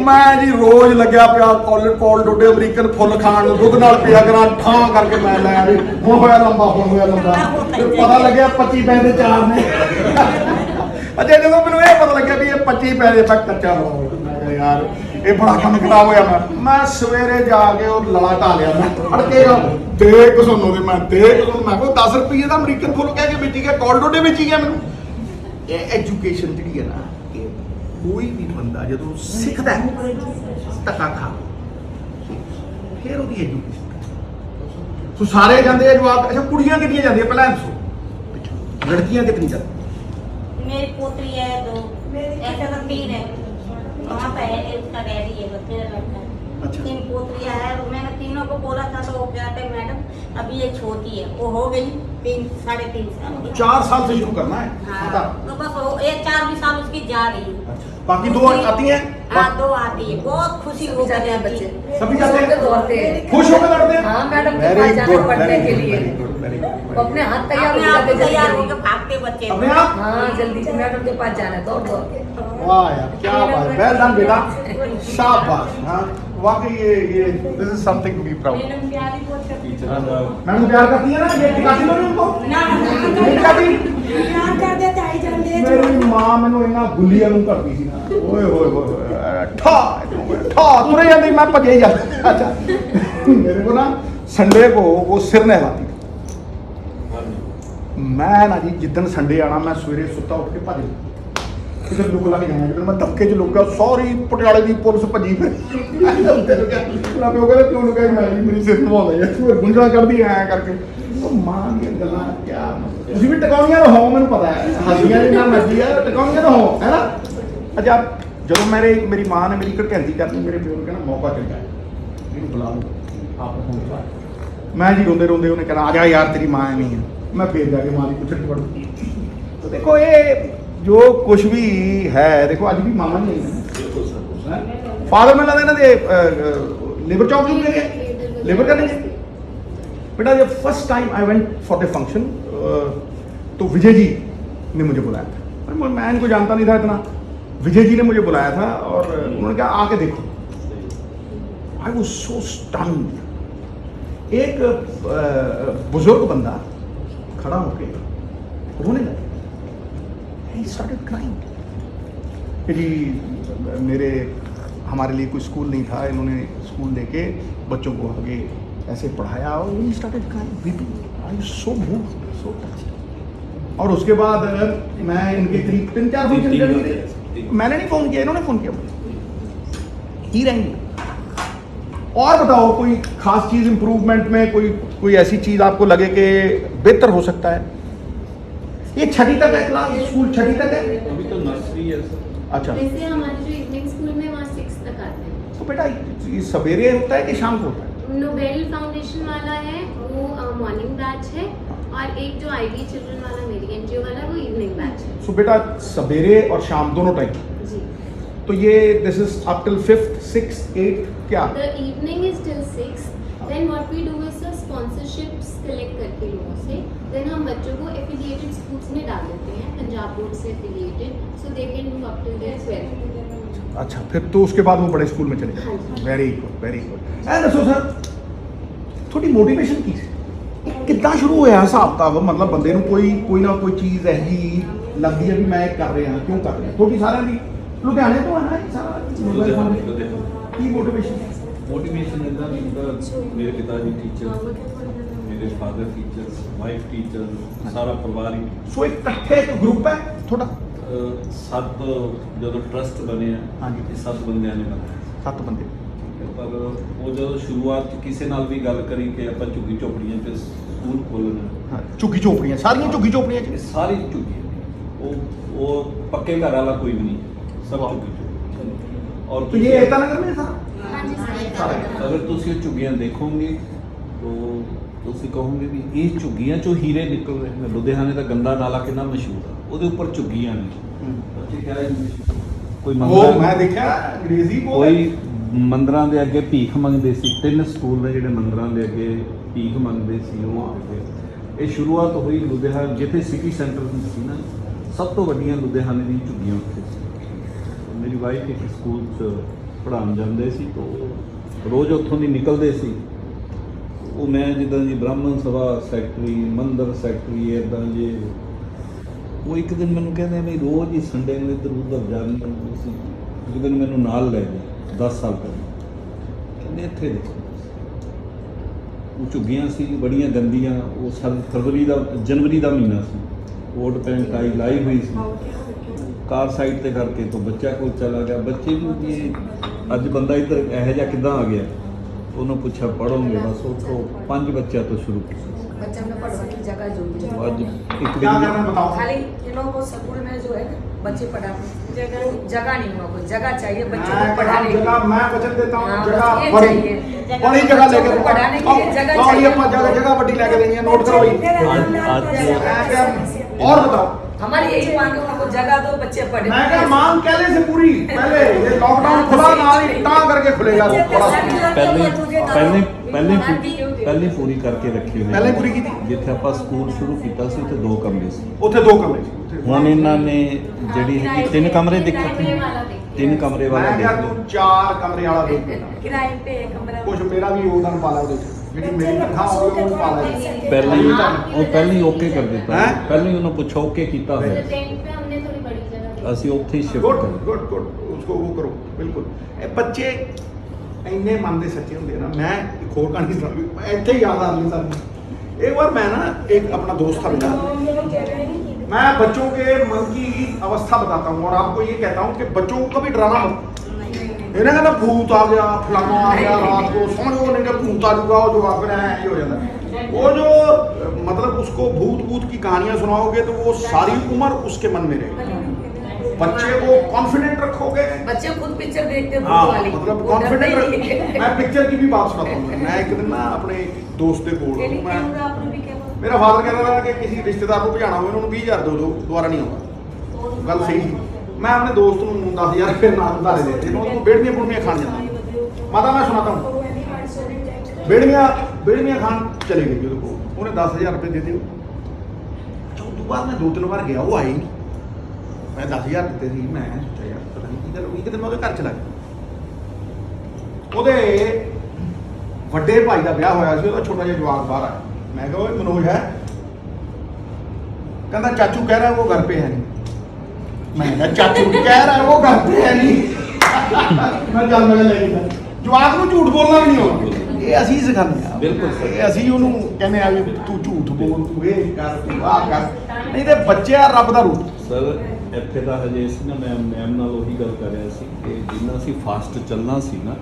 ਮੈਂ ਜੀ ਰੋਜ਼ ਲੱਗਿਆ ਪਿਆ ਕੌਲ ਡੋਡੇ ਅਮਰੀਕਨ ਫੁੱਲ ਖਾਣ ਨੂੰ, ਦੁੱਧ ਨਾਲ ਪਿਆ ਕਰਾਂ ਠਾਂ ਕਰਕੇ। ਮੈਂ ਲੈ ਵੀ ਹੁਣ ਹੋਇਆ ਲੰਬਾ, ਹੁਣ ਹੋਇਆ ਲੰਬਾ। ਫਿਰ ਪਤਾ ਲੱਗਿਆ 25 ਪੈਸੇ ਦੇ 4 ਨੇ। ਅੱਛਾ ਜਦੋਂ ਮੈਨੂੰ ਇਹ ਪਤਾ ਲੱਗਿਆ ਵੀ ਇਹ 25 ਪੈਸੇ ਤੱਕ ਕੱਚਾ ਹੋ। ਮੈਂ ਕਿਹਾ ਯਾਰ ਇਹ ਬੜਾ ਕੰਮ ਖਰਾਬ ਹੋਇਆ। ਮੈਂ ਸਵੇਰੇ ਜਾ ਕੇ ਉਹ ਲੜਾ ਢਾ ਲਿਆ। ਮੈਂ ਫੜ ਕੇ ਦੇਖ ਸੁਣੋ ਤੇ ਮੈਂ ਦੇਖ ਸੁਣ। ਮੈਂ ਕਿਹਾ 10 ਰੁਪਏ ਦਾ ਅਮਰੀਕਨ ਫੁੱਲ ਕਹਿ ਕੇ ਵੇਚੀ ਗਿਆ, ਕੌਲ ਡੋਡੇ ਵੇਚੀ ਗਿਆ ਮੈਨੂੰ। ਇਹ ਐਜੂਕੇਸ਼ਨ ਜਿਹੜੀ ਹੈ ਨਾ, ਕਿ ਕੋਈ ਵੀ ਬੰਦਾ ਜਦੋਂ ਸਿੱਖਦਾ ਧੱਕਾ ਖਾ ਫਿਰ ਉਹਦੀ ਐਜੂਕੇਸ਼ਨ। ਸੋ ਸਾਰੇ ਜਾਂਦੇ ਆ ਜਵਾਬ। ਅੱਛਾ ਕੁੜੀਆਂ ਕਿੰਨੀਆਂ ਜਾਂਦੀਆਂ ਪਹਿਲਾਂ ਦੱਸੋ, ਲੜਕੀਆਂ ਕਿੰਨੀ ਜਾਂਦੀਆਂ? मेरी पोतरी है 2, ऐसे तो 3 है। वहाँ पे है उसका डैडी है, मेरा लड़का है। अच्छा। 3 पोतरियाँ है। मैंने तीनों को बोला था तो वो कहते मैडम अभी ये छोटी है, वो हो गई 3 साढ़े 3 साल की। 4 साल से शुरू करना है। हाँ, बता। तो बस वो 4 साल उसकी जा रही है। बाकी 2 आती हैं? हाँ 2 आती है। बहुत खुशी हो गई है बच्चे, सभी जाते हैं? दौड़ते हैं। खुश होकर दौड़ते हैं? हाँ मैडम के Very पास जाना good, पढ़ने very के good, लिए। very good, very good, very वो अपने हाथ तैयार हो अपने आप जाते तैयार जल्दी होकर भागते बच्चे। good। अपने आप? हाँ जल्दी से मैडम के पास जाना है, दौड़ दौड़ के। वाह यार क्या बात, वेल डन बेटा, शाबाश। हाँ वाकई ये this is something to be proud. Madam प्यारी बहुत करती टीचर का मैडम प्यार करती है ना, ये दिखाती ना उनको ना नहीं दिखाती। प्यार कर देते आई जाते मेरी मां ਮੈਨੂੰ ਇੰਨਾ ਗੁੱਲੀਆਂ ਨੂੰ ਕਰਦੀ ਸੀ ਨਾ, ਓਏ ਹੋਏ ਹੋਏ ਠਾ ਠਾ ਤੁਰੇ ਜਾਂਦੀ, मैं ਭੱਜੇ ਜਾਂਦਾ। अच्छा मेरे को ना संडे को वो सिर नहलाती थी। मैं ना जी जिद्दन संडे आना, मैं सवेरे सुता उठ के भज किसी लुक लग जाना। जिद्दन मैं धक्के च लुक गया, सारी पटियाले की पुलिस भजी फिर। मेरा प्यो कहता क्यों लुका? मैं जी मेरी सिर नवा यार, तू गुंजा करदी ऐ करके। मां दी गल्लां क्या ਤੁਸੀਂ ਵੀ ਟਿਕਾਉਣੀਆਂ ਰਹੋ, ਮੈਨੂੰ ਪਤਾ ਹੈ ਹੱਸੀਆਂ ਜਿੰਨਾ ਮਰਜ਼ੀ ਆ, ਟਿਕਾਉਣੀਆਂ ਰਹੋ ਹੈ ਨਾ। ਅੱਛਾ ਜਦੋਂ ਮੇਰੀ ਮਾਂ ਨੇ ਮੇਰੀ ਘੜਕੈਂਦੀ ਕਰਨੀ, ਮੇਰੇ ਪਿਓ ਨੂੰ ਕਹਿੰਦਾ ਮੌਕਾ ਚੰਗਾ ਹੈ, ਇਹਨੂੰ ਬੁਲਾ ਲਓ ਆਪ ਨੂੰ। ਮੈਂ ਜੀ ਰੋਂਦੇ ਰੋਂਦੇ ਉਹਨੇ ਕਹਿਣਾ ਆ ਜਾ ਯਾਰ ਤੇਰੀ ਮਾਂ ਐਵੇਂ ਹੈ। ਮੈਂ ਫੇਰ ਜਾ ਕੇ ਮਾਂ ਦੀ ਪੁੱਛੜ ਪੜੂ। तो देखो ये जो कुछ भी है, देखो अज भी मामा नहीं है। फादर में लगता है लेबर चौक में गए, लेबर करने गए बेटा। जब first time I went for the function, तो विजय जी ने मुझे बुलाया था। मैं इनको जानता नहीं था इतना। विजय जी ने मुझे बुलाया था और उन्होंने कहा आके देखो। I was so stunned. एक बुजुर्ग बंदा खड़ा होके रोने लगा। He started crying कि जी हमारे लिए कोई स्कूल नहीं था, इन्होंने स्कूल लेके बच्चों को आगे ऐसे पढ़ाया। और he started crying, weeping. I was so moved, so touched. और उसके बाद मैं इनके करीब 3-4 फंक्शन कर लिए। मैंने नहीं फ़ोन किया, इन्होंने फ़ोन किया मुझे। ही रहेंगे। और बताओ कोई खास चीज़ इम्प्रूवमेंट में, कोई ऐसी चीज़ आपको लगे कि बेहतर हो सकता है। ये छठी तक है क्लास, स्कूल छठी तक है? अभी तो नर्सरी है सर। अच्छा, वैसे हमारे जो इवनिंग स्कूल में वहाँ 6 तक आते हैं। तो बेटा ये सवेरे होता है कि शाम को होता है? नोबेल फाउंडेशन वाला है वो मॉर्निंग बैच है, और एक जो आईडी चिल्ड्रन वाला मेरी एनजीओ वाला वो इवनिंग बैच है। सो बेटा सवेरे और शाम दोनों टाइम, जी। तो ये this is up till 5th 6th 8th क्या? The evening is till 6। Then what we do is sponsorships collect करके लोगों से, देन हम बच्चों को एफिलिएटेड स्कूल्स में डाल देते हैं, पंजाब बोर्ड से affiliated, so they can do up till their 12th। अच्छा, फिर तो उसके बाद वो बड़े स्कूल में चले हाँ जाए। जी। Very good, very good. ਐ ਦੱਸੋ ਸਰ ਤੁਹਾਡੀ ਮੋਟੀਵੇਸ਼ਨ ਕੀ ਸੀ? ਇਹ ਕਿੱਦਾਂ ਸ਼ੁਰੂ ਹੋਇਆ ਹਿਸਾਬ ਕਿਤਾਬ? ਮਤਲਬ ਬੰਦੇ ਨੂੰ ਕੋਈ ਨਾ ਕੋਈ ਚੀਜ਼ ਇਹੀ ਲੱਗਦੀ ਹੈ ਵੀ ਮੈਂ ਇਹ ਕਰ ਰਿਹਾ, ਕਿਉਂ ਕਰ ਰਿਹਾ? ਤੁਹਾਡੀ ਸਾਰਿਆਂ ਦੀ ਲੁਧਿਆਣੇ ਤੋਂ ਆਣਾ ਹੈ ਸਾਰਾ ਕੀ ਮੋਟੀਵੇਸ਼ਨ? मोटिवेशन इतना भी था, मेरे पिताजी टीचर, मेरे फादर टीचर्स, वाइफ टीचर, सारा परिवार ही। ਸੋ ਇੱਕ ਇਕੱਠੇ ਇੱਕ ਗਰੁੱਪ ਹੈ ਤੁਹਾਡਾ? 7 ਜਦੋਂ ਟਰਸਟ ਬਣੇ ਆ, ਹਾਂਜੀ। ਇਹ 7 ਬੰਦਿਆਂ ਨੇ ਬਣਾਇਆ। 7 ਬੰਦੇ। ਪਰ ਉਹ ਜਦੋਂ ਸ਼ੁਰੂਆਤ 'ਚ ਕਿਸੇ ਨਾਲ ਵੀ ਗੱਲ ਕਰੀ ਕਿ ਆਪਾਂ ਝੁੱਗੀ ਝੋਪੜੀਆਂ 'ਚ ਸਕੂਲ ਖੋਲ੍ਹਣਾ, ਹਾਂ, ਝੁੱਗੀ ਝੋਪੜੀਆਂ ਸਾਰੀਆਂ ਝੁੱਗੀ ਝੋਪੜੀਆਂ ਇਹ ਚ? ਸਾਰੀ ਝੁੱਗੀਆਂ ਨੇ। ਉਹ ਪੱਕੇ ਘਰ ਵਾਲਾ ਕੋਈ ਵੀ ਨਹੀਂ, ਸਭ ਵਾਹ। ਝੁੱਗੀ ਝੋਪੜੀਆਂ। ਔਰ तो ये ऐसा नगर में था? हाँ जी सर। ਅਗਰ ਤੁਸੀਂ ਉਹ ਝੁੱਗੀਆਂ ਦੇਖੋਗੇ ਤਾਂ ਤੁਸੀਂ ਕਹੋਗੇ ਵੀ ਇਹ ਝੁੱਗੀਆਂ 'ਚੋਂ ਹੀਰੇ ਨਿਕਲ ਰਹੇ ਨੇ। ਲੁਧਿਆਣੇ ਦਾ ਗੰਦਾ ਨਾਲਾ ਕਿੰਨਾ ਮਸ਼ਹੂਰ ਆ, ਉਹਦੇ ਉੱਪਰ ਝੁੱਗੀਆਂ ਨੇ। ਬੱਚੇ ਕਹਿ ਰਹੇ ਨੇ ਕੋਈ वो ਮੰਦਰ, मैं देखा अंग्रेजी बोल ਕੋਈ ਮੰਦਰਾਂ ਦੇ ਅੱਗੇ ਭੀਖ ਮੰਗਦੇ ਸੀ। 3 ਸਕੂਲ ਨੇ ਜਿਹੜੇ ਮੰਦਰਾਂ ਦੇ ਅੱਗੇ ਭੀਖ ਮੰਗਦੇ ਸੀ। ਉਹ ਇਹ ਸ਼ੁਰੂਆਤ ਹੋਈ ਲੁਧਿਆਣਾ, ਜਿੱਥੇ ਸਿਟੀ ਸੈਂਟਰ ਸੀ ਨਾ, ਸਭ ਤੋਂ ਵੱਡੀਆਂ ਲੁਧਿਆਣੇ ਦੀਆਂ ਝੁੱਗੀਆਂ ਉੱਥੇ ਸੀ। ਮੇਰੀ ਵਾਈਫ ਇੱਕ ਸਕੂਲ 'ਚ ਪੜ੍ਹਾਉਣ ਜਾਂਦੇ ਸੀ, ਤਾਂ ਰੋਜ਼ ਉੱਥੋਂ ਦੀ ਨਿਕਲਦੇ ਸੀ। ਉਹ ਮੈਂ ਜਿੱਦਾਂ ਜੀ ਬ੍ਰਾਹਮਣ ਸਭਾ ਸੈਕਟਰੀ, ਮੰਦਰ ਸੈਕਟਰੀ, ਇੱਦਾਂ ਜੇ ਉਹ ਇੱਕ ਦਿਨ ਮੈਨੂੰ ਕਹਿੰਦੇ ਵੀ ਰੋਜ਼ ਹੀ ਸੰਡੇ ਨੂੰ ਇੱਧਰ ਉੱਧਰ ਜਾਂਦੇ ਸੀ। ਇੱਕ ਦਿਨ ਮੈਨੂੰ ਨਾਲ ਲੈ ਗਏ 10 ਸਾਲ ਪਹਿਲਾਂ, ਕਹਿੰਦੇ ਇੱਥੇ ਦੇਖੋ। ਉਹ ਝੁੱਗੀਆਂ ਸੀ ਬੜੀਆਂ ਗੰਦੀਆਂ। ਉਹ ਜਨਵਰੀ ਦਾ ਮਹੀਨਾ ਸੀ। ਕੋਟ ਪੈਂਟ ਟਾਈ ਲਾਈ ਹੋਈ ਸੀ। ਕਾਰ ਸਾਈਡ ਤੇ ਕਰਕੇ ਤੋਂ ਬੱਚਾ ਕੋਲ ਚਲਾ ਗਿਆ। ਬੱਚੇ ਵੀ ਵੀ ਅੱਜ ਬੰਦਾ ਇੱਧਰ ਇਹੋ ਜਿਹਾ ਕਿੱਦਾਂ ਆ ਗਿਆ? ਉਹਨੂੰ ਪੁੱਛਿਆ ਪੜ੍ਹੋਗੇ? ਬਸ ਉੱਥੋਂ 5 ਬੱਚਿਆਂ ਤੋਂ शुरू ਕੀਤਾ। बच्चे में पढ़ने की जगह जो भी है। ਅੱਜ ਇੱਕ क्या दिन करना बताओ? खाली इन लोगों को स्कूल में जो है ना बच्चे पढ़ाने जगह नहीं हुआ, कोई जगह चाहिए बच्चों को पढ़ाने की। जगह मैं वचन देता हूँ, हाँ, जगह बस ये बड़ी चाहिए। बड़ी जगह लेके बच्चों को पढ़ाने के लिए जगह आओ, ये चाहिए। अपना जगह बड़ी लेके देंगे। नोट करो भाई। और बताओ। हमारी यही मांग है, उनको जगह दो, बच्चे पढ़े। मैं क्या मांग पहले से पूरी, पहले ये लॉकडाउन खुला ना ही टांग करके खुलेगा थोड़ा सा। ਪਹਿਲੇ ਪੂਰੀ ਕਰਕੇ ਰੱਖੀ ਹੋਈ। ਪਹਿਲੇ ਪੂਰੀ ਕੀਤੀ? ਜਿੱਥੇ ਆਪਾਂ ਸਕੂਲ ਸ਼ੁਰੂ ਕੀਤਾ ਸੀ ਉੱਥੇ 2 ਕਮਰੇ ਸੀ। ਉੱਥੇ 2 ਕਮਰੇ ਸੀ। ਹੁਣ ਇਹਨਾਂ ਨੇ ਜਿਹੜੀ ਹੈਗੀ 3 ਕਮਰੇ ਦੇਖੇ। 3 ਕਮਰੇ ਵਾਲਾ ਮੈਂ ਕਿਹਾ ਦੇਖ ਤੂੰ 4 ਕਮਰੇ वाला देख लेना। किराए पे एक कमरा। कुछ मेरा भी योगदान पाला ਉਹਦੇ ਚ, ਜਿਹੜੀ ਮੇਰੀ ਤਨਖਾਹ ਹੋਵੇ ਉਹਨੂੰ ਪਾਲਾ ਜੀ। ਪਹਿਲਾਂ ਹੀ ਉਹ ਪਹਿਲਾਂ ਹੀ ਓਕੇ ਕਰ ਦਿੱਤਾ। ਹੈਂ? ਪਹਿਲਾਂ ਹੀ ਉਹਨੂੰ ਪੁੱਛੋ ਓਕੇ ਕੀਤਾ ਹੋਇਆ। टेंट पे हमने थोड़ी बड़ी जगह दी। ਅਸੀਂ ਉੱਥੇ ਹੀ गुड ਸ਼ਿਫਟ ਕਰ गुड गुड उसको वो करो बिल्कुल। ਇਹ ਬੱਚੇ ਇੰਨੇ ਮਨ ਦੇ ਸੱਚੇ ਹੁੰਦੇ ਨਾ। मैं एक और कहानी सुनाऊंगी, ਇੱਥੇ ही याद आ रही सर। एक बार मैं ना एक अपना दोस्त था मेरा, मैं बच्चों के मन की अवस्था बताता हूँ और आपको ये कहता हूँ कि बच्चों को कभी डराना मत। इन्हें कहना भूत आ गया, फलाना आ गया, रात को समझो नहीं कि भूत आ जाऊगा, जो आप ये हो जाता है। वो जो मतलब उसको भूत की कहानियां सुनाओगे तो वो सारी उम्र उसके मन में रहेगी। बच्चे को कॉन्फिडेंट रखोगे। बच्चे खुद पिक्चर देखते हैं हाँ, भूत वाली, मतलब वो कॉन्फिडेंट डरते ही नहीं। मैं पिक्चर की भी बात सुनाता हूँ। मैं एक दिन ना अपने दोस्त के कोल मैं मेरा फादर कहता था कि किसी रिश्तेदार को भजाना हो उन्होंने 20,000 दो दोबारा नहीं आऊँगा। गल सही थी। मैं अपने दोस्त को 10,000 रुपये नाम उधारे देते उनको बेड़ियाँ बुड़ियाँ खान जाता। माता मैं सुनाता हूँ। बेड़ियाँ खान चले गई को उन्हें 10,000 रुपये दे दिए। अच्छा उस बाद मैं 2-3 बार गया, वो आए नहीं। मैं 10,000 ਦਿੱਤੇ ਸੀ। ਮੈਂ ਸੋਚਿਆ ਯਾਰ ਪਤਾ ਨਹੀਂ ਕੀ ਗੱਲ ਹੋਈ। ਕਿਤੇ ਮੈਂ ਉਹਦੇ ਘਰ ਚਲਾ ਗਿਆ। ਉਹਦੇ ਵੱਡੇ ਭਾਈ ਦਾ ਵਿਆਹ ਹੋਇਆ ਸੀ। ਉਹਦਾ ਛੋਟਾ ਜਿਹਾ ਜਵਾਕ ਬਾਹਰ ਆਇਆ। ਮੈਂ ਕਿਹਾ ਓਏ ਮਨੋਜ ਹੈ? ਕਹਿੰਦਾ ਚਾਚੂ ਕਹਿ ਰਿਹਾ ਉਹ घर पे है नहीं। मैं ਕਿਹਾ ਚਾਚੂ ਕਹਿ ਰਿਹਾ ਉਹ घर पे है नहीं। ਮੈਂ ਚੱਲ ਮੈਂ ਲੈ ਗਿਆ। ਜਵਾਕ ਨੂੰ ਝੂਠ ਬੋਲਣਾ ਵੀ ਨਹੀਂ ਆਉਂਦਾ। ਇਹ ਅਸੀਂ ਸਿਖਾਉਂਦੇ ਆ। ਬਿਲਕੁਲ ਸਹੀ। ਇਹ ਅਸੀਂ ਉਹਨੂੰ ਕਹਿੰਦੇ ਆ ਵੀ ਤੂੰ ਝੂਠ ਬੋਲ, ਤੂੰ ਇਹ ਕਰ, ਤੂੰ ਆਹ ਕਰ। ਨਹੀਂ ਤੇ ਬੱਚੇ ਆ ਰੱਬ ਦਾ ਰੂਪ। ਸਰ ਇੱਥੇ ਦਾ ਹਜੇ ਸੀ ਨਾ, ਮੈਂ ਮੈਮ ਨਾਲ ਉਹੀ ਗੱਲ ਕਰ ਰਿਹਾ ਸੀ ਕਿ ਜਿੰਨਾ ਅਸੀਂ ਫਾਸਟ ਚੱਲਣਾ ਸੀ ਨਾ,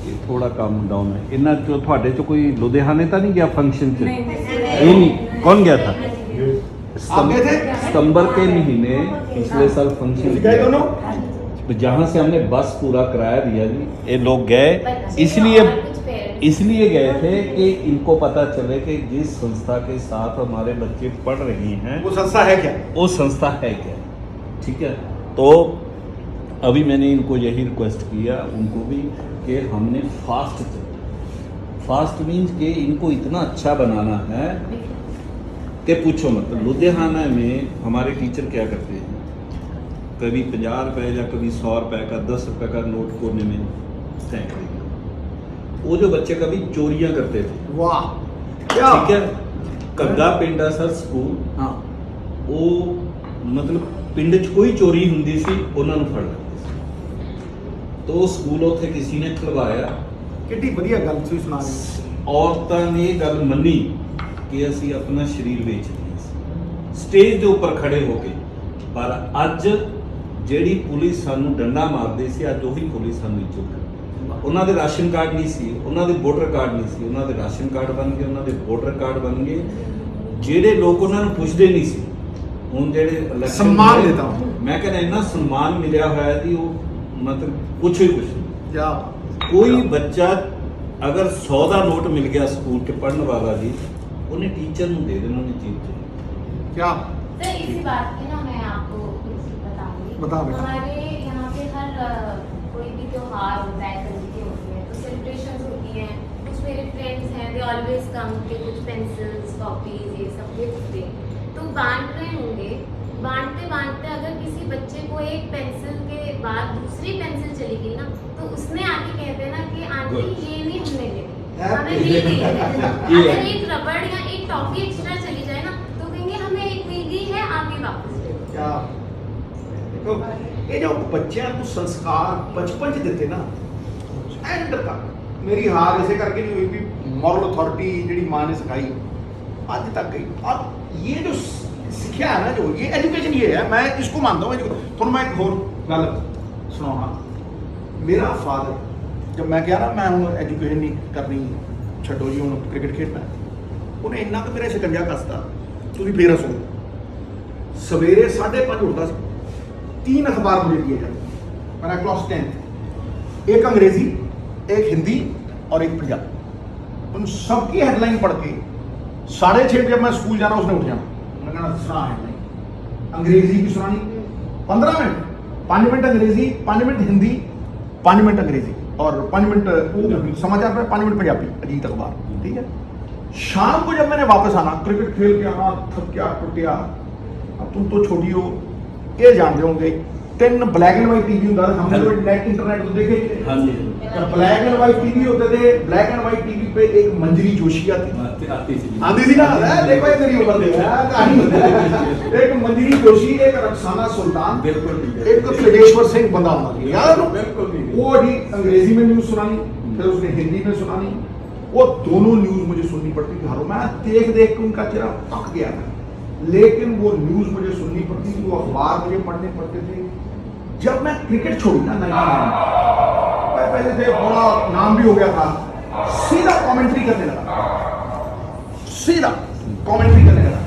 ਇਹ ਥੋੜਾ ਕੰਮ ਡਾਊਨ ਹੈ ਇਹਨਾਂ ਚੋਂ ਤੁਹਾਡੇ ਚੋਂ ਕੋਈ ਲੁਧਿਆਣੇ ਤਾਂ नहीं गया फंक्शन ਚ नहीं नहीं कौन गया था आप गए थे? सितंबर के महीने पिछले साल फंक्शन गए दोनों? जहाँ से हमने बस पूरा कराया दिया जी ये लोग गए इसलिए गए थे कि इनको पता चले कि जिस संस्था के साथ हमारे बच्चे पढ़ रहे हैं वो संस्था है क्या? वो संस्था है क्या, ठीक है। तो अभी मैंने इनको यही रिक्वेस्ट किया उनको भी कि हमने फास्ट मीन्स कि इनको इतना अच्छा बनाना है कि पूछो मत। लुधियाना में हमारे टीचर क्या करते हैं, कभी 50 रुपए या कभी 100 रुपए का 10 रुपए का नोट कोने में फेंक देंगे। वो जो बच्चे कभी चोरियां करते थे, वाह क्या ठीक है, कग्गा पिंडा सर स्कूल हाँ वो मतलब ਪਿੰਡ 'ਚ ਕੋਈ ਚੋਰੀ ਹੁੰਦੀ ਸੀ ਉਹਨਾਂ ਨੂੰ ਫੜ ਲੈਂਦੇ ਸੀ। तो ਸਕੂਲ ਉੱਥੇ ਕਿਸੇ ਨੇ ਖਲਵਾਇਆ, ਕਿੱਡੀ ਵਧੀਆ ਗੱਲ ਤੁਸੀਂ ਸੁਣਾ ਰਹੇ ਔਰਤਾਂ ਨੇ ਇਹ ਗੱਲ ਮੰਨੀ ਕਿ ਅਸੀਂ ਆਪਣਾ ਸਰੀਰ ਵੇਚ ਦਈਏ ਸਟੇਜ ਦੇ ਉੱਪਰ ਖੜੇ ਹੋ ਕੇ। ਪਰ ਅੱਜ ਜਿਹੜੀ ਪੁਲਿਸ ਸਾਨੂੰ ਡੰਡਾ ਮਾਰਦੀ ਸੀ, ਅੱਜ ਉਹੀ ਪੁਲਿਸ ਸਾਨੂੰ ਇੱਜ਼ਤ ਕਰਦੀ। ਉਹਨਾਂ ਦੇ ਰਾਸ਼ਨ ਕਾਰਡ ਨਹੀਂ ਸੀ, ਉਹਨਾਂ ਦੇ ਵੋਟਰ ਕਾਰਡ ਨਹੀਂ ਸੀ, ਉਹਨਾਂ ਦੇ ਰਾਸ਼ਨ ਕਾਰਡ ਬਣ ਗਏ, ਉਹਨਾਂ ਦੇ ਵੋਟਰ ਕਾਰਡ ਬਣ ਗਏ। ਜਿਹੜੇ ਲੋਕ ਉਹਨਾਂ ਨੂੰ ਪੁੱਛਦੇ ਨਹੀਂ ਸੀ ਹੁਣ ਜਿਹੜੇ election सम्मान में- देता हूं। मैं कहना इतना सम्मान मिलया होया कि वो मतलब कुछ ही कुछ नहीं। क्या कोई बच्चा अगर 100 का नोट मिल गया स्कूल के पढ़ने वाला जी उन्हें टीचर ਨੂੰ ਦੇ ਦੇਣਾ उन्हें चीज क्या सर इसी बात की ना मैं आपको कुछ बताऊंगी। बता बेटा। हमारे यहाँ पे हर कोई भी त्योहार होता है, संगीतें होती हैं, तो सेलिब्रेशंस होती हैं। कुछ मेरे फ्रेंड्स हैं, दे ऑलवेज कम के कुछ पेंसिल्स कॉपीज ये सब गिफ्ट दें, तो बांट रहे होंगे। बांटते बांटते अगर किसी बच्चे को एक पेंसिल के बाद दूसरी पेंसिल चली गई ना, तो उसने आके कह देना कि आंटी ये नहीं हमने ली, हमें ये दी है। अगर एक रबड़ या एक टॉफी एक्स्ट्रा चली जाए ना, तो कहेंगे हमें एक मिल गई है, आप ये वापस ले लो। क्या देखो ये जो बच्चों को संस्कार बचपन च दिते ना एंड तक मेरी हार इसे करके नहीं हुई भी मॉरल अथॉरिटी जी माँ ने सिखाई आज तक गई। अब ये जो सिक्ख्या है ना, जो ये एजुकेशन ये है, मैं इसको मानता हूँ। थोड़ा मैं एक होर गल सुनाना। मेरा फादर जब मैं कह रहा मैं हूँ एजुकेशन नहीं करनी छो जी हूँ क्रिकेट खेलना, उन्हें इन्ना तो मेरा शिकंजा कसता तुम फिर हसो। सवेरे 5:30 उठता सी, 3 अखबार मुझे दिए जाते मेरा क्लास 10th, एक अंग्रेजी एक हिंदी और एक पंजाबी। उन सबकी हेडलाइन पढ़ के 6:30 जब मैं स्कूल जाना उसने उठ जाना, मैं कहना सुना हेडलाइन अंग्रेजी की सुनानी 15 मिनट, 5 मिनट अंग्रेजी, 5 मिनट हिंदी, 5 मिनट अंग्रेजी और 5 मिनट समाचार पर, 5 मिनट पंजाबी अजीत अखबार, ठीक है। शाम को जब मैंने वापस आना, क्रिकेट खेल के आना, थक गया टुटिया, अब तुम तो छोटी हो ये जानते होंगे 3 ब्लैक एंड व्हाइट टीवी होता था, हमने तो नेट इंटरनेट तो देखे थे। हाँ जी जब ब्लैक एंड व्हाइट टीवी होते थे, ब्लैक एंड व्हाइट टीवी पे एक मंजरी जोशी आती आती थी आती थी ना, देखो ये मेरी उम्र देखो कहानी। एक मंजरी जोशी, एक रक्साना सुल्तान, बिल्कुल एक त्रिदेश्वर सिंह बंदा होना याद है? बिल्कुल नहीं। वो जी अंग्रेजी में न्यूज सुनानी, फिर उसने हिंदी में सुनानी। वो दोनों न्यूज मुझे सुननी पड़ती थी घरों में। देख देख के उनका चेहरा पक गया था, लेकिन वो न्यूज मुझे सुननी पड़ती थी, वो अखबार मुझे पढ़ने पड़ते थे। जब मैं क्रिकेट छोड़ी ना 99 पहले थे, बड़ा नाम भी हो गया था, सीधा कमेंट्री करने लगा, सीधा कमेंट्री करने लगा।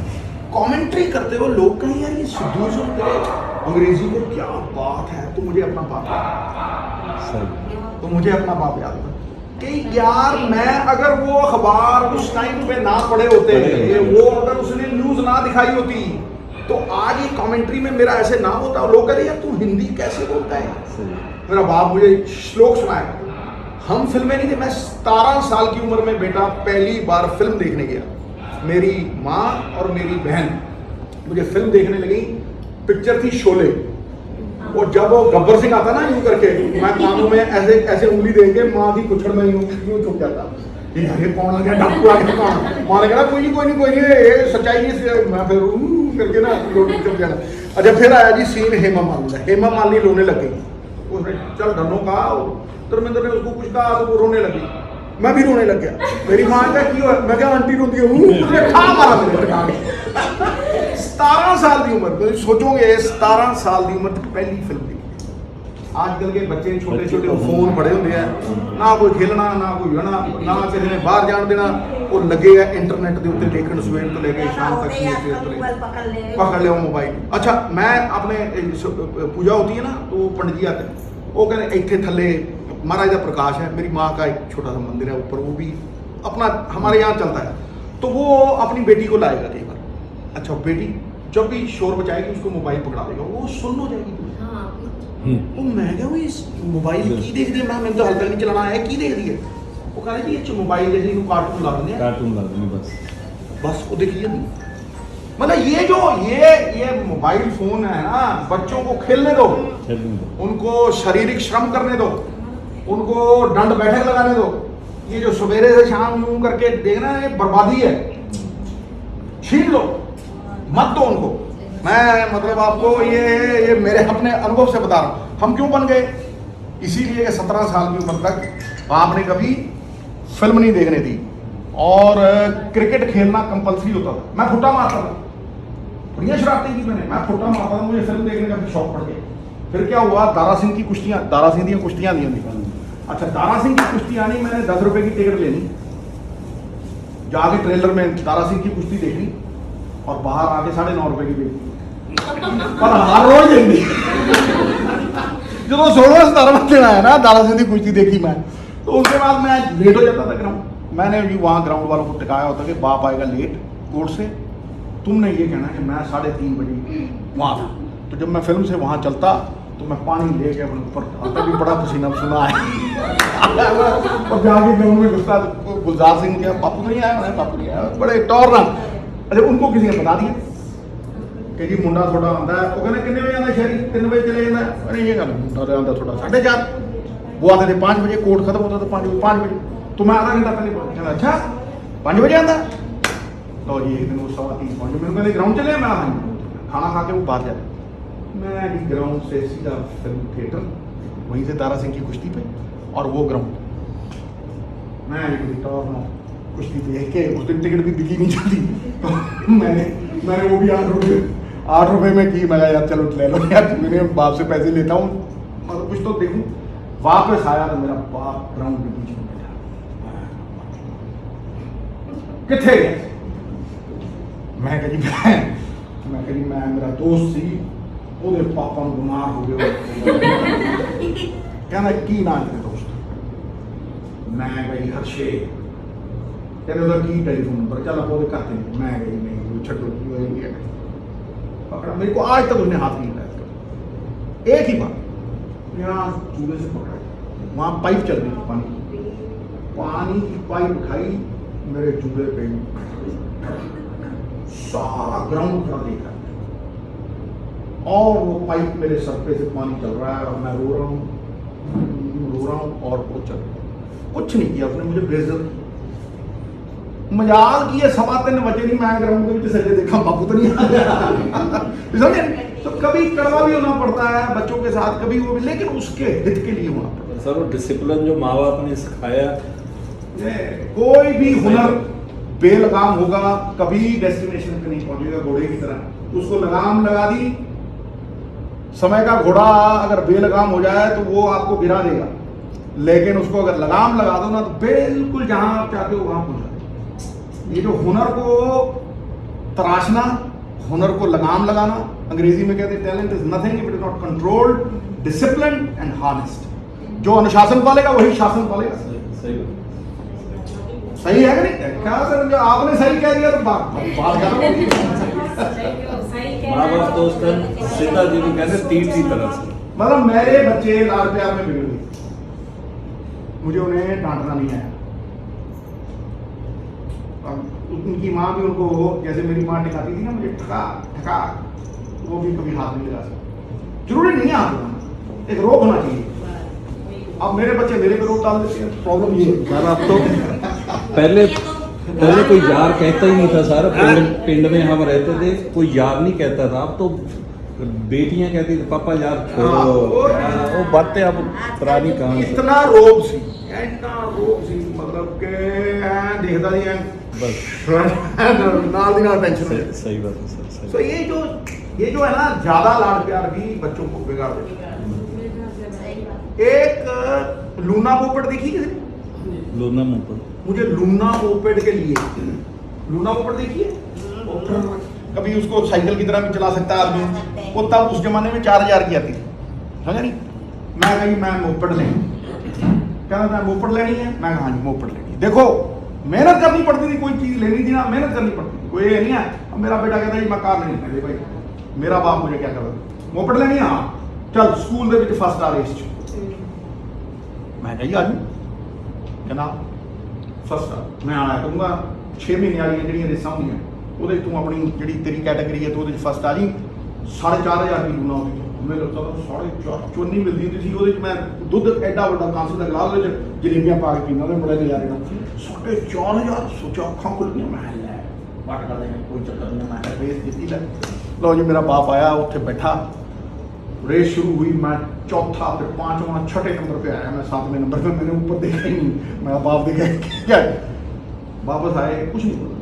कमेंट्री करते हुए लोग कहें यार ये सिद्धू सुन तेरे अंग्रेजी में क्या बात है, तो मुझे अपना बाप याद, तो मुझे अपना बाप याद था कि यार मैं अगर वो अखबार उस टाइम पे ना पढ़े होते, वो अगर उसने न्यूज ना दिखाई होती, तो आज ये कमेंट्री में मेरा ऐसे नाम होता। लोग कह रहे यार तू हिंदी कैसे बोलता है। मेरा बाप मुझे श्लोक सुनाया। हम फिल्में नहीं थे, मैं 17 साल की उम्र में बेटा पहली बार फिल्म देखने गया। मेरी माँ और मेरी बहन मुझे फिल्म देखने लगी। पिक्चर थी शोले। और जब वो गब्बर सिंह आता ना यूं करके, मैं कानों में ऐसे ऐसे उंगली देंगे, माँ की कुछड़ में यूं छुप जाता। ये कौन आ गया, डाकू आ गया कौन। माँ ने कहा कोई नहीं ये सच्चाई नहीं। मैं फिर करके ना चुप जाना। अच्छा फिर आया जी सीन हेमा मालिनी का। हेमा मालिनी रोने लग गई। उसने चल धनो कहा, धर्मेंद्र ने उसको कुछ कहा तो वो रोने लगी। मैं भी रोने लग गया। मेरी माँ क्या की मैं क्या आंटी रोती हूँ, खा मारा मेरे 17 साल की उम्र। सोचोगे 17 साल की उम्र तक पहली फिल्म देखी। आजकल के बच्चे छोटे छोटे फोन बड़े होंगे हैं, ना कोई खेलना ना कोई होना, ना किसी ने बाहर जान देना, वो लगे है इंटरनेट के उत्ते देखने सवेर तो लेके शाम तक मोबाइल पकड़ लिया मोबाइल। अच्छा मैं अपने पूजा होती है ना, तो वो पंडित जी आते हैं, वो कहते इतने थले महाराज का प्रकाश है, मेरी माँ का एक छोटा सा मंदिर है ऊपर, वो भी अपना हमारे यहाँ चलता है, तो वो अपनी बेटी को लाएगा कई बार। अच्छा बेटी जब भी शोर बचाएगी उसको मोबाइल पकड़ा देगा, वो सुन हो जाएगी। वो मैं क्या इस मोबाइल की देख दी, मैं मैंने तो हल्का नहीं चलाना है, की देख दी है। वो कह रहे जी मोबाइल देख ली, कार्टून ला देंगे, कार्टून ला देंगे बस बस वो देखिए नहीं। मतलब ये जो ये मोबाइल फोन है ना, बच्चों को खेलने दो, उनको शारीरिक श्रम करने दो, उनको दंड बैठक लगाने दो। ये जो सवेरे से शाम यूं करके देखना है, ये बर्बादी है, छीन लो, मत दो उनको। मैं मतलब आपको ये मेरे अपने अनुभव से बता रहा हूँ। हम क्यों बन गए, इसीलिए 17 साल की उम्र तक आपने कभी फिल्म नहीं देखने दी, और क्रिकेट खेलना कंपलसरी होता था। मैं फुट्टा मारता था, बढ़िया शरारतें की मैंने, मैं फुट्टा मारता था, मुझे फिल्म देखने का भी शौक पड़ गया। फिर क्या हुआ, दारा सिंह की कुश्तियाँ, दारा सिंह की कुश्तियाँ नहीं होती। अच्छा दारा सिंह की कुश्ती आनी, मैंने 10 रुपए की टिकट लेनी, जाके ट्रेलर में दारा सिंह की कुश्ती देखनी, और बाहर आके 9.5 रुपए की बेचनी, पर हर रोज देखनी। जो 16 देना है ना, दारा सिंह की कुश्ती देखी मैं, तो उसके बाद मैं लेट हो जाता था ग्राउंड। मैंने भी वहाँ ग्राउंड वालों को टिकाया होता कि बाप आएगा लेट कोर्ट से, तुमने ये कहना कि मैं 3:30 बजे वहाँ था। तो जब मैं फिल्म से वहाँ चलता तो मैं पानी लेके अपने ऊपर आता भी, बड़ा पसीना पसीना आया, और जाके ग्राउंड में घुसता, गुलजार सिंह क्या बापू नहीं आया, उन्हें बापू नहीं आया, बड़े टॉर ना। अच्छा उनको किसी ने बता दिया कि जी मुंडा थोड़ा आता है, वो कहने कितने बजे आता शहरी, 3 बजे चले जाता है। अरे ये गल मुंडा आता थोड़ा 4:30, वो आते थे 5 बजे, कोर्ट खत्म होता था 5 बजे, तो मैं आधा घंटा पहले पहुंचा। अच्छा 5 बजे आता, तो जी एक दिन वो 3:15 पहुंचे, मैंने कहते ग्राउंड चले, मैं खाना खा के वो बाहर जाता, मैं ग्राउंड से सीधा फिल्म थिएटर, वहीं से दारा सिंह की कुश्ती पे, और वो ग्राउंड मैं कुश्ती देख के, उस दिन टिकट भी बिकी नहीं चलती, तो मैंने वो भी 8 रुपए में की। मैं यार चलो ले लो यार, मैंने बाप से पैसे लेता हूँ, मतलब कुछ तो देखूँ। वापस आया तो मेरा बाप ग्राउंड के बीच में बैठा, किथे गए? मैं कही मैं मेरा दोस्त सी, ਉਹਦੇ ਪਾਪਾ ਨੂੰ ਬਿਮਾਰ ਹੋ ਗਏ, ਕਹਿੰਦਾ ਕੀ ਨਾਂ ਤੇਰੇ ਦੋਸਤ? ਮੈਂ ਗਈ ਹਰਸ਼ੇ, ਕਹਿੰਦੇ ਉਹਦਾ ਕੀ ਟੈਲੀਫੋਨ ਨੰਬਰ? ਚੱਲ ਆਪਾਂ ਉਹਦੇ ਘਰ ਤੇ, मैं गई नहीं छो पकड़ा, मेरे को आज तक उसने हाथ नहीं लगाया। एक ही बात, यहाँ चूल्हे से पकड़ा, वहाँ पाइप चल रही थी, पानी की पाइप उठाई, मेरे चूल्हे पे सारा ग्राउंड खड़ा देखा, और वो पाइप मेरे सर पे से पानी चल रहा है, और मैं रो रहा हूँ, और वो चल रहा है। कुछ नहीं किया उसने, मुझे बेइज्जत मजाल की है। 3:15 बजे नहीं, मैं ग्राउंड के सजे देखा, बापू तो नहीं आ गया। तो कभी कड़वा भी होना पड़ता है बच्चों के साथ, कभी वो भी, लेकिन उसके हित के लिए होना पड़ता है। सर वो डिसिप्लिन जो माँ बाप ने सिखाया, कोई भी हुनर बेलगाम होगा, कभी डेस्टिनेशन पे नहीं पहुंचेगा। घोड़े की तरह उसको लगाम लगा दी, समय का घोड़ा अगर बेलगाम हो जाए तो वो आपको गिरा देगा, लेकिन उसको अगर लगाम लगा दो ना तो बिल्कुल जहां आप चाहते हो वहां पहुंचा देगा। ये जो हुनर को तराशना, हुनर को लगाम लगाना, अंग्रेजी में कहते हैं talent is nothing if it is not controlled, discipline and हानेस्ट। जो अनुशासन पालेगा वही शासन पालेगा। सही है कि नहीं? क्या सर, जो आपने सही कह दिया तो बात माँ बाप तो उस टाइम सीता जी को कहते तीर की तरह से, मतलब मेरे बच्चे लाड़ प्यार में बिगड़ गए, मुझे उन्हें डांटना नहीं आया। उनकी माँ भी उनको, जैसे मेरी माँ टिकाती थी ना मुझे, ठका, वो भी कभी हाथ नहीं लगा सकते। जरूरी नहीं हाथ लगाना, एक रोक होना चाहिए। अब मेरे बच्चे मेरे पे रोक डाल देते हैं, प्रॉब्लम ये है। सर अब तो पहले कोई यार कहता ही नहीं था सर, पिंड में हम रहते थे, कोई यार नहीं कहता था। अब तो बेटियां कहती थी पापा यार छोड़ो, वो बातें अब पुरानी कहानी। इतना रोब सी, मतलब के देखता नहीं है बस, नाल दी नाल टेंशन। सही बात है सर। तो ये जो है ना, ज्यादा लाड़ प्यार भी बच्चों को बिगाड़ देता है। सही बात। एक लूना मोपेड देखी किसी ने? लोना मुंह पर मुझे लूना मोपेड के लिए, लूना मोपेड देखिए, कभी उसको साइकिल की तरह भी चला सकता है आदमी। वो तब उस जमाने में 4000 की आती थी, समझा नहीं? मैं कही मैं मोपेड लेनी, कहना था मोपेड लेनी है, मैं कहा हाँ जी मोपेड लेनी है। देखो मेहनत करनी पड़ती थी, कोई चीज लेनी थी ना मेहनत करनी पड़ती थी, कोई ये नहीं है। अब मेरा बेटा कहता है जी मैं कार लेनी है, भाई मेरा बाप मुझे क्या कर मोपेड लेनी है, हाँ चल स्कूल ਦੇ ਵਿੱਚ ਫਸਟ ਆ ਰੇਸ ਚ। मैं कही आज कहना फर्स्ट आ मैं आया करूँगा 6 ਮਹੀਨੇ ਵਾਲੀਆਂ ਜਿਹੜੀਆਂ ਰੇਸਾਂ ਹੁੰਦੀਆਂ ਉਹਦੇ ਤੂੰ ਆਪਣੀ ਜਿਹੜੀ ਤੇਰੀ ਕੈਟਾਗਰੀ ਹੈ ਤੂੰ ਉਹਦੇ ਚ ਫਸਟ ਆ ਜੀ। 4500 ਦੀ ਲੂਣਾ ਉਹਦੀ ਮੈਨੂੰ ਤਾਂ 4.5 ਚੋਨੀ ਮਿਲਦੀ ਹੁੰਦੀ ਸੀ ਉਹਦੇ ਚ। ਮੈਂ ਦੁੱਧ ਐਡਾ ਵੱਡਾ ਕਾਂਸੇ ਦਾ ਗਲਾਸ ਉਹਦੇ ਚ ਜਲੇਬੀਆਂ ਪਾ ਕੇ ਪੀਂਦਾ ਉਹਦੇ ਬੜੇ ਨਜ਼ਾਰੇ ਨਾਲ। 4.5 ਸੋਚਿਆ ਅੱਖਾਂ ਖੁੱਲ ਗਈਆਂ। ਮੈਂ ਲੈ ਵੱਟ ਕਰਦੇ ਨੇ ਕੋਈ ਚੱਕਰ ਨਹੀਂ, ਮੈਂ ਰੇਸ ਜਿੱਤੀ ਲੈ। ਲਓ ਜੀ ਮੇਰਾ ਬਾਪ आया ਉੱਥੇ बैठा, रेस शुरू हुई। मैं चौथा फिर 5वां 6ठे नंबर पे आया, मैं 7वें नंबर पे। मैंने ऊपर देखा ही नहीं, मेरा बाप देखा क्या है। वापस आए कुछ नहीं बोला,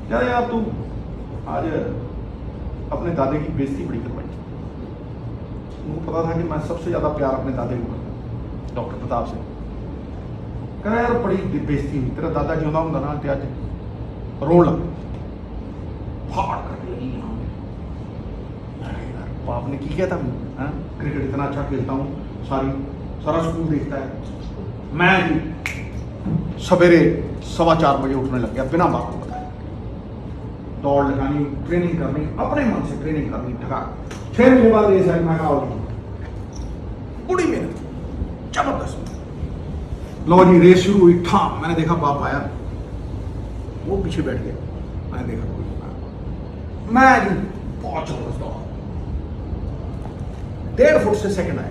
क्या यार तू आज अपने दादे की बेइज्जती बड़ी करवाई। मुझे पता था कि मैं सबसे ज्यादा प्यार अपने दादे को करता, डॉक्टर प्रताप से। कह रहा यार बड़ी बेइज्जती हुई, तेरा दादा जिंदा होंगे ना तो अज रोन लग फाड़ करके लगी। बाप ने की किया था, क्रिकेट इतना अच्छा खेलता हूँ, सारा स्कूल देखता है। मैं जी सवेरे 4:15 बजे उठने लग गया बिना बाप को बताया। दौड़ लगानी, ट्रेनिंग करनी, अपने मन से ट्रेनिंग करनी, ठगा 6 महीने बाद रेस है। मैं कहा बड़ी मेहनत जबरदस्त। लो जी रेस शुरू हुई, ठाम मैंने देखा बाप आया, वो पीछे बैठ गया। मैंने देखा कोई, मैं जी बहुत जबरदस्त दौड़ 1.5 फुट से सेकंड आए,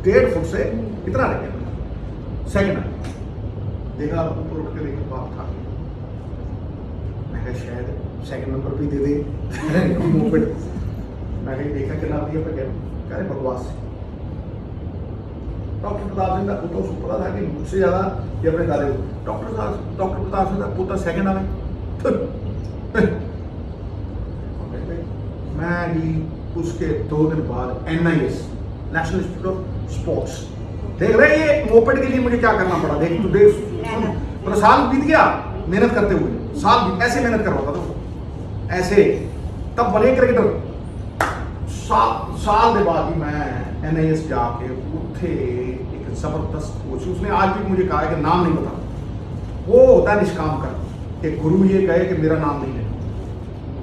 1.5 फुट से इतना रह गया सेकंड आए। देखा ऊपर उठ के देखा बाप था, मैं कहा शायद सेकंड नंबर भी दे दे मोपेड। मैं कहीं देखा कि ना दिया पे कह रहे बकवास। डॉक्टर प्रताप सिंह का पोता, उसको पता था कि मुझसे ज्यादा ये अपने दादे को। डॉक्टर प्रताप सिंह का पोता सेकंड आवे। मैं भी उसके 2 दिन बाद NIS national institute of sports देख रहे हैं। ये मोपेड के लिए मुझे क्या करना पड़ा, देख तू देख। मतलब साल बीत गया मेहनत करते हुए, साल ऐसे मेहनत करवाता था ऐसे, तब बने क्रिकेटर। साल के बाद ही मैं NIS जाके उठे एक जबरदस्त कोच, उसने आज भी मुझे कहा है कि नाम नहीं बता। वो होता है निष्काम कर कि गुरु ये कहे कि मेरा नाम नहीं लेना।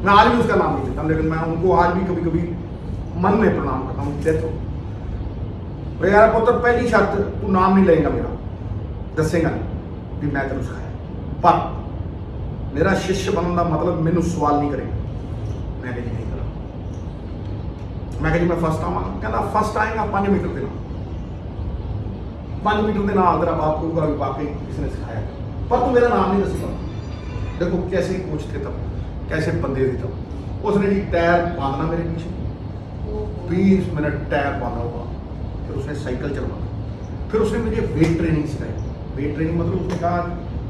मैं आज भी उसका नाम नहीं लेता, लेकिन मैं उनको आज भी कभी कभी मन में प्रणाम करता हूँ। देखो यार पुत्र पहली शर्त तू नाम नहीं लेगा मेरा, दसेगा नहीं कि मैं तेन सिखाया, पर मेरा शिष्य बनने का मतलब मैनू सवाल नहीं करेगा। मैं कहीं नहीं करा, मैं कहीं मैं फर्स्ट आवागा, कहना फर्स्ट आएगा 5 मीटर के नाम, 5 मीटर के नाम तेरा बाप कहूगा कि वाकई किसी ने सिखाया, पर तू मेरा नाम नहीं दसेगा। देखो कैसे कोच थे तब, कैसे बंदे थे तब। उसने जी टायर बांधना मेरे पीछे, 20 मिनट टायर बांधा हुआ, फिर उसने साइकिल चलवाना, फिर उसने मुझे वेट ट्रेनिंग सिखाई। वेट ट्रेनिंग मतलब उसने कहा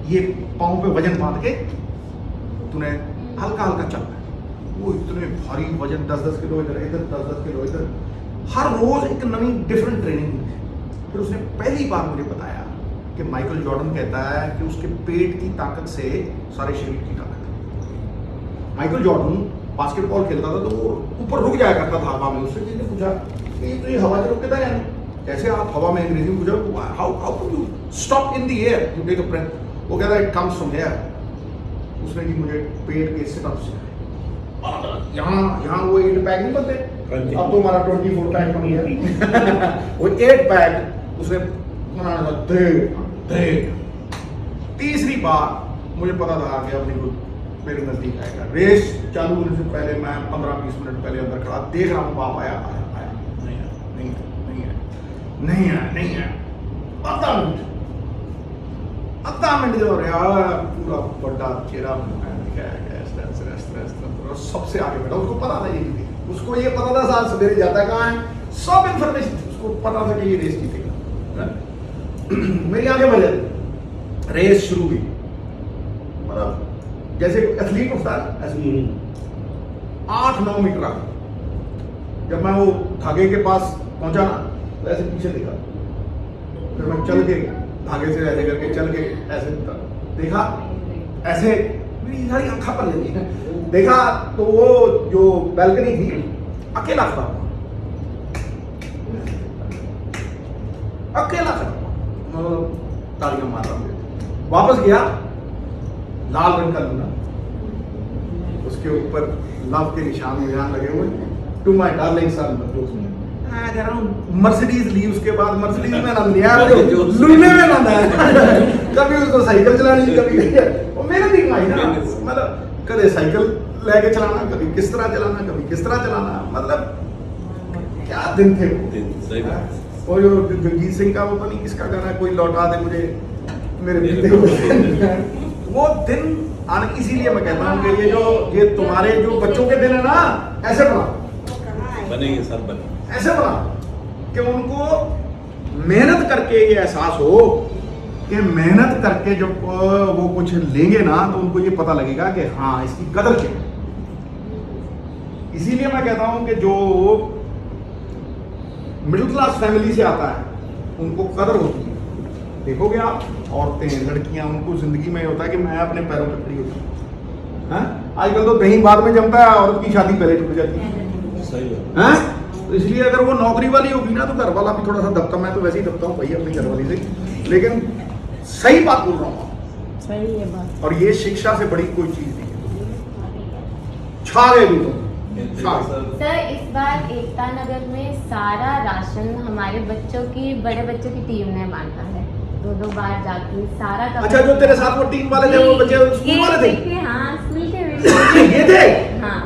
ये पाँव पे वजन बांध के तूने हल्का हल्का चलना है। वो इतने भारी वजन 10-10 किलो इधर, 10-10 किलो इधर, हर रोज एक नई डिफरेंट ट्रेनिंग हुई। फिर उसने पहली बार मुझे बताया कि माइकल जॉर्डन कहता है कि उसके पेट की ताकत से सारे शरीर की ताकत है। माइकल जॉर्डन बास्केटबॉल खेलता था तो वो ऊपर रुक जाया करता था हवा में। उससे किसी ने पूछा कि तो ये हवा से रुकता है कैसे आप हवा में, अंग्रेजी में पूछा how can you stop in the air you take a breath. वो कहता है इट कम्स फ्रॉम एयर। उसने जी मुझे पेट के सिट अप सिखाए। यहाँ वो 8 पैक नहीं बनते, अब तो हमारा 24 पैक बन गया। वो 8 पैक उसने बनाना था। तीसरी बार मुझे पता था कि अब नहीं मेरे नजदीक आएगा। रेस चालू होने से पहले मैं 15-20 मिनट पहले अंदर खड़ा देख रहा हूँ, बाप आया नहीं है। आधा मिनट जो रहा पूरा बड़ा चेहरा सबसे आगे बैठा। उसको पता था ये जीतेगा, उसको ये पता था साल सवेरे जाता है कहाँ है, सब इंफॉर्मेशन उसको पता था कि ये रेस जीतेगा। मेरी आगे बढ़ जाती, रेस शुरू हुई। मतलब जैसे एथलीट उठता है ऐसे 8-9 मीटर आगे, जब मैं वो धागे के पास पहुंचा ना, तो ऐसे पीछे देखा, फिर मैं चल के धागे से ऐसे करके चल के ऐसे देखा, ऐसे मेरी सारी आंखा पर लेती है, देखा तो वो जो बैल्कनी थी अकेला खड़ा हुआ, अकेला खड़ा हुआ, तालियां मार रहा हूँ। वापस गया, लाल रंग का लूना, उसके ऊपर लव के निशान लगे हुए, टू माय डार्लिंग सन। मैं कह रहा हूँ मर्सिडीज ली, उसके बाद मर्सिडीज में आनंद लिया, लूने में आनंद आया। कभी उसको साइकिल चलानी, कभी वो मेरे भी कमाई ना, मतलब कभी साइकिल लेके चलाना, कभी किस तरह चलाना, कभी किस तरह चलाना, मतलब क्या दिन थे वो। सही बात। और जो जगजीत सिंह का वो नहीं किसका गाना, कोई लौटा दे मुझे मेरे बीते हुए वो दिन आने। इसीलिए मैं कहता हूँ कि ये तुम्हारे जो बच्चों के दिन है ना, ऐसे बना बनेंगे सर, बने ऐसे बना कि उनको मेहनत करके ये एहसास हो कि मेहनत करके जब वो कुछ लेंगे ना, तो उनको ये पता लगेगा कि हाँ इसकी कदर क्या है। इसीलिए मैं कहता हूं कि जो मिडिल क्लास फैमिली से आता है उनको कदर होती है। देखोगे आप औरतें, लड़कियां, उनको जिंदगी में होता है कि मैं अपने पैरों पर खड़ी होती हूँ। आजकल तो दही बाद में जमता है, औरत की शादी पहले टूट जाती है। सही है। तो इसलिए अगर वो नौकरी वाली होगी ना, तो घर वाला भी थोड़ा सा दबता, मैं तो वैसे ही दबता हूँ भाई अपनी घरवाली से, लेकिन सही बात बोल रहा हूँ। सही है बात। और ये शिक्षा से बड़ी कोई चीज नहीं है। छा गए भी तुम। सर इस बार एकता नगर में सारा राशन हमारे बच्चों की, बड़े बच्चों की टीम ने बांटा है, दो बार जाके सारा का। अच्छा, जो तेरे साथ वो टीम वाले थे वो बच्चे स्कूल वाले थे? देखिए, हाँ स्कूल के ये थे? हाँ।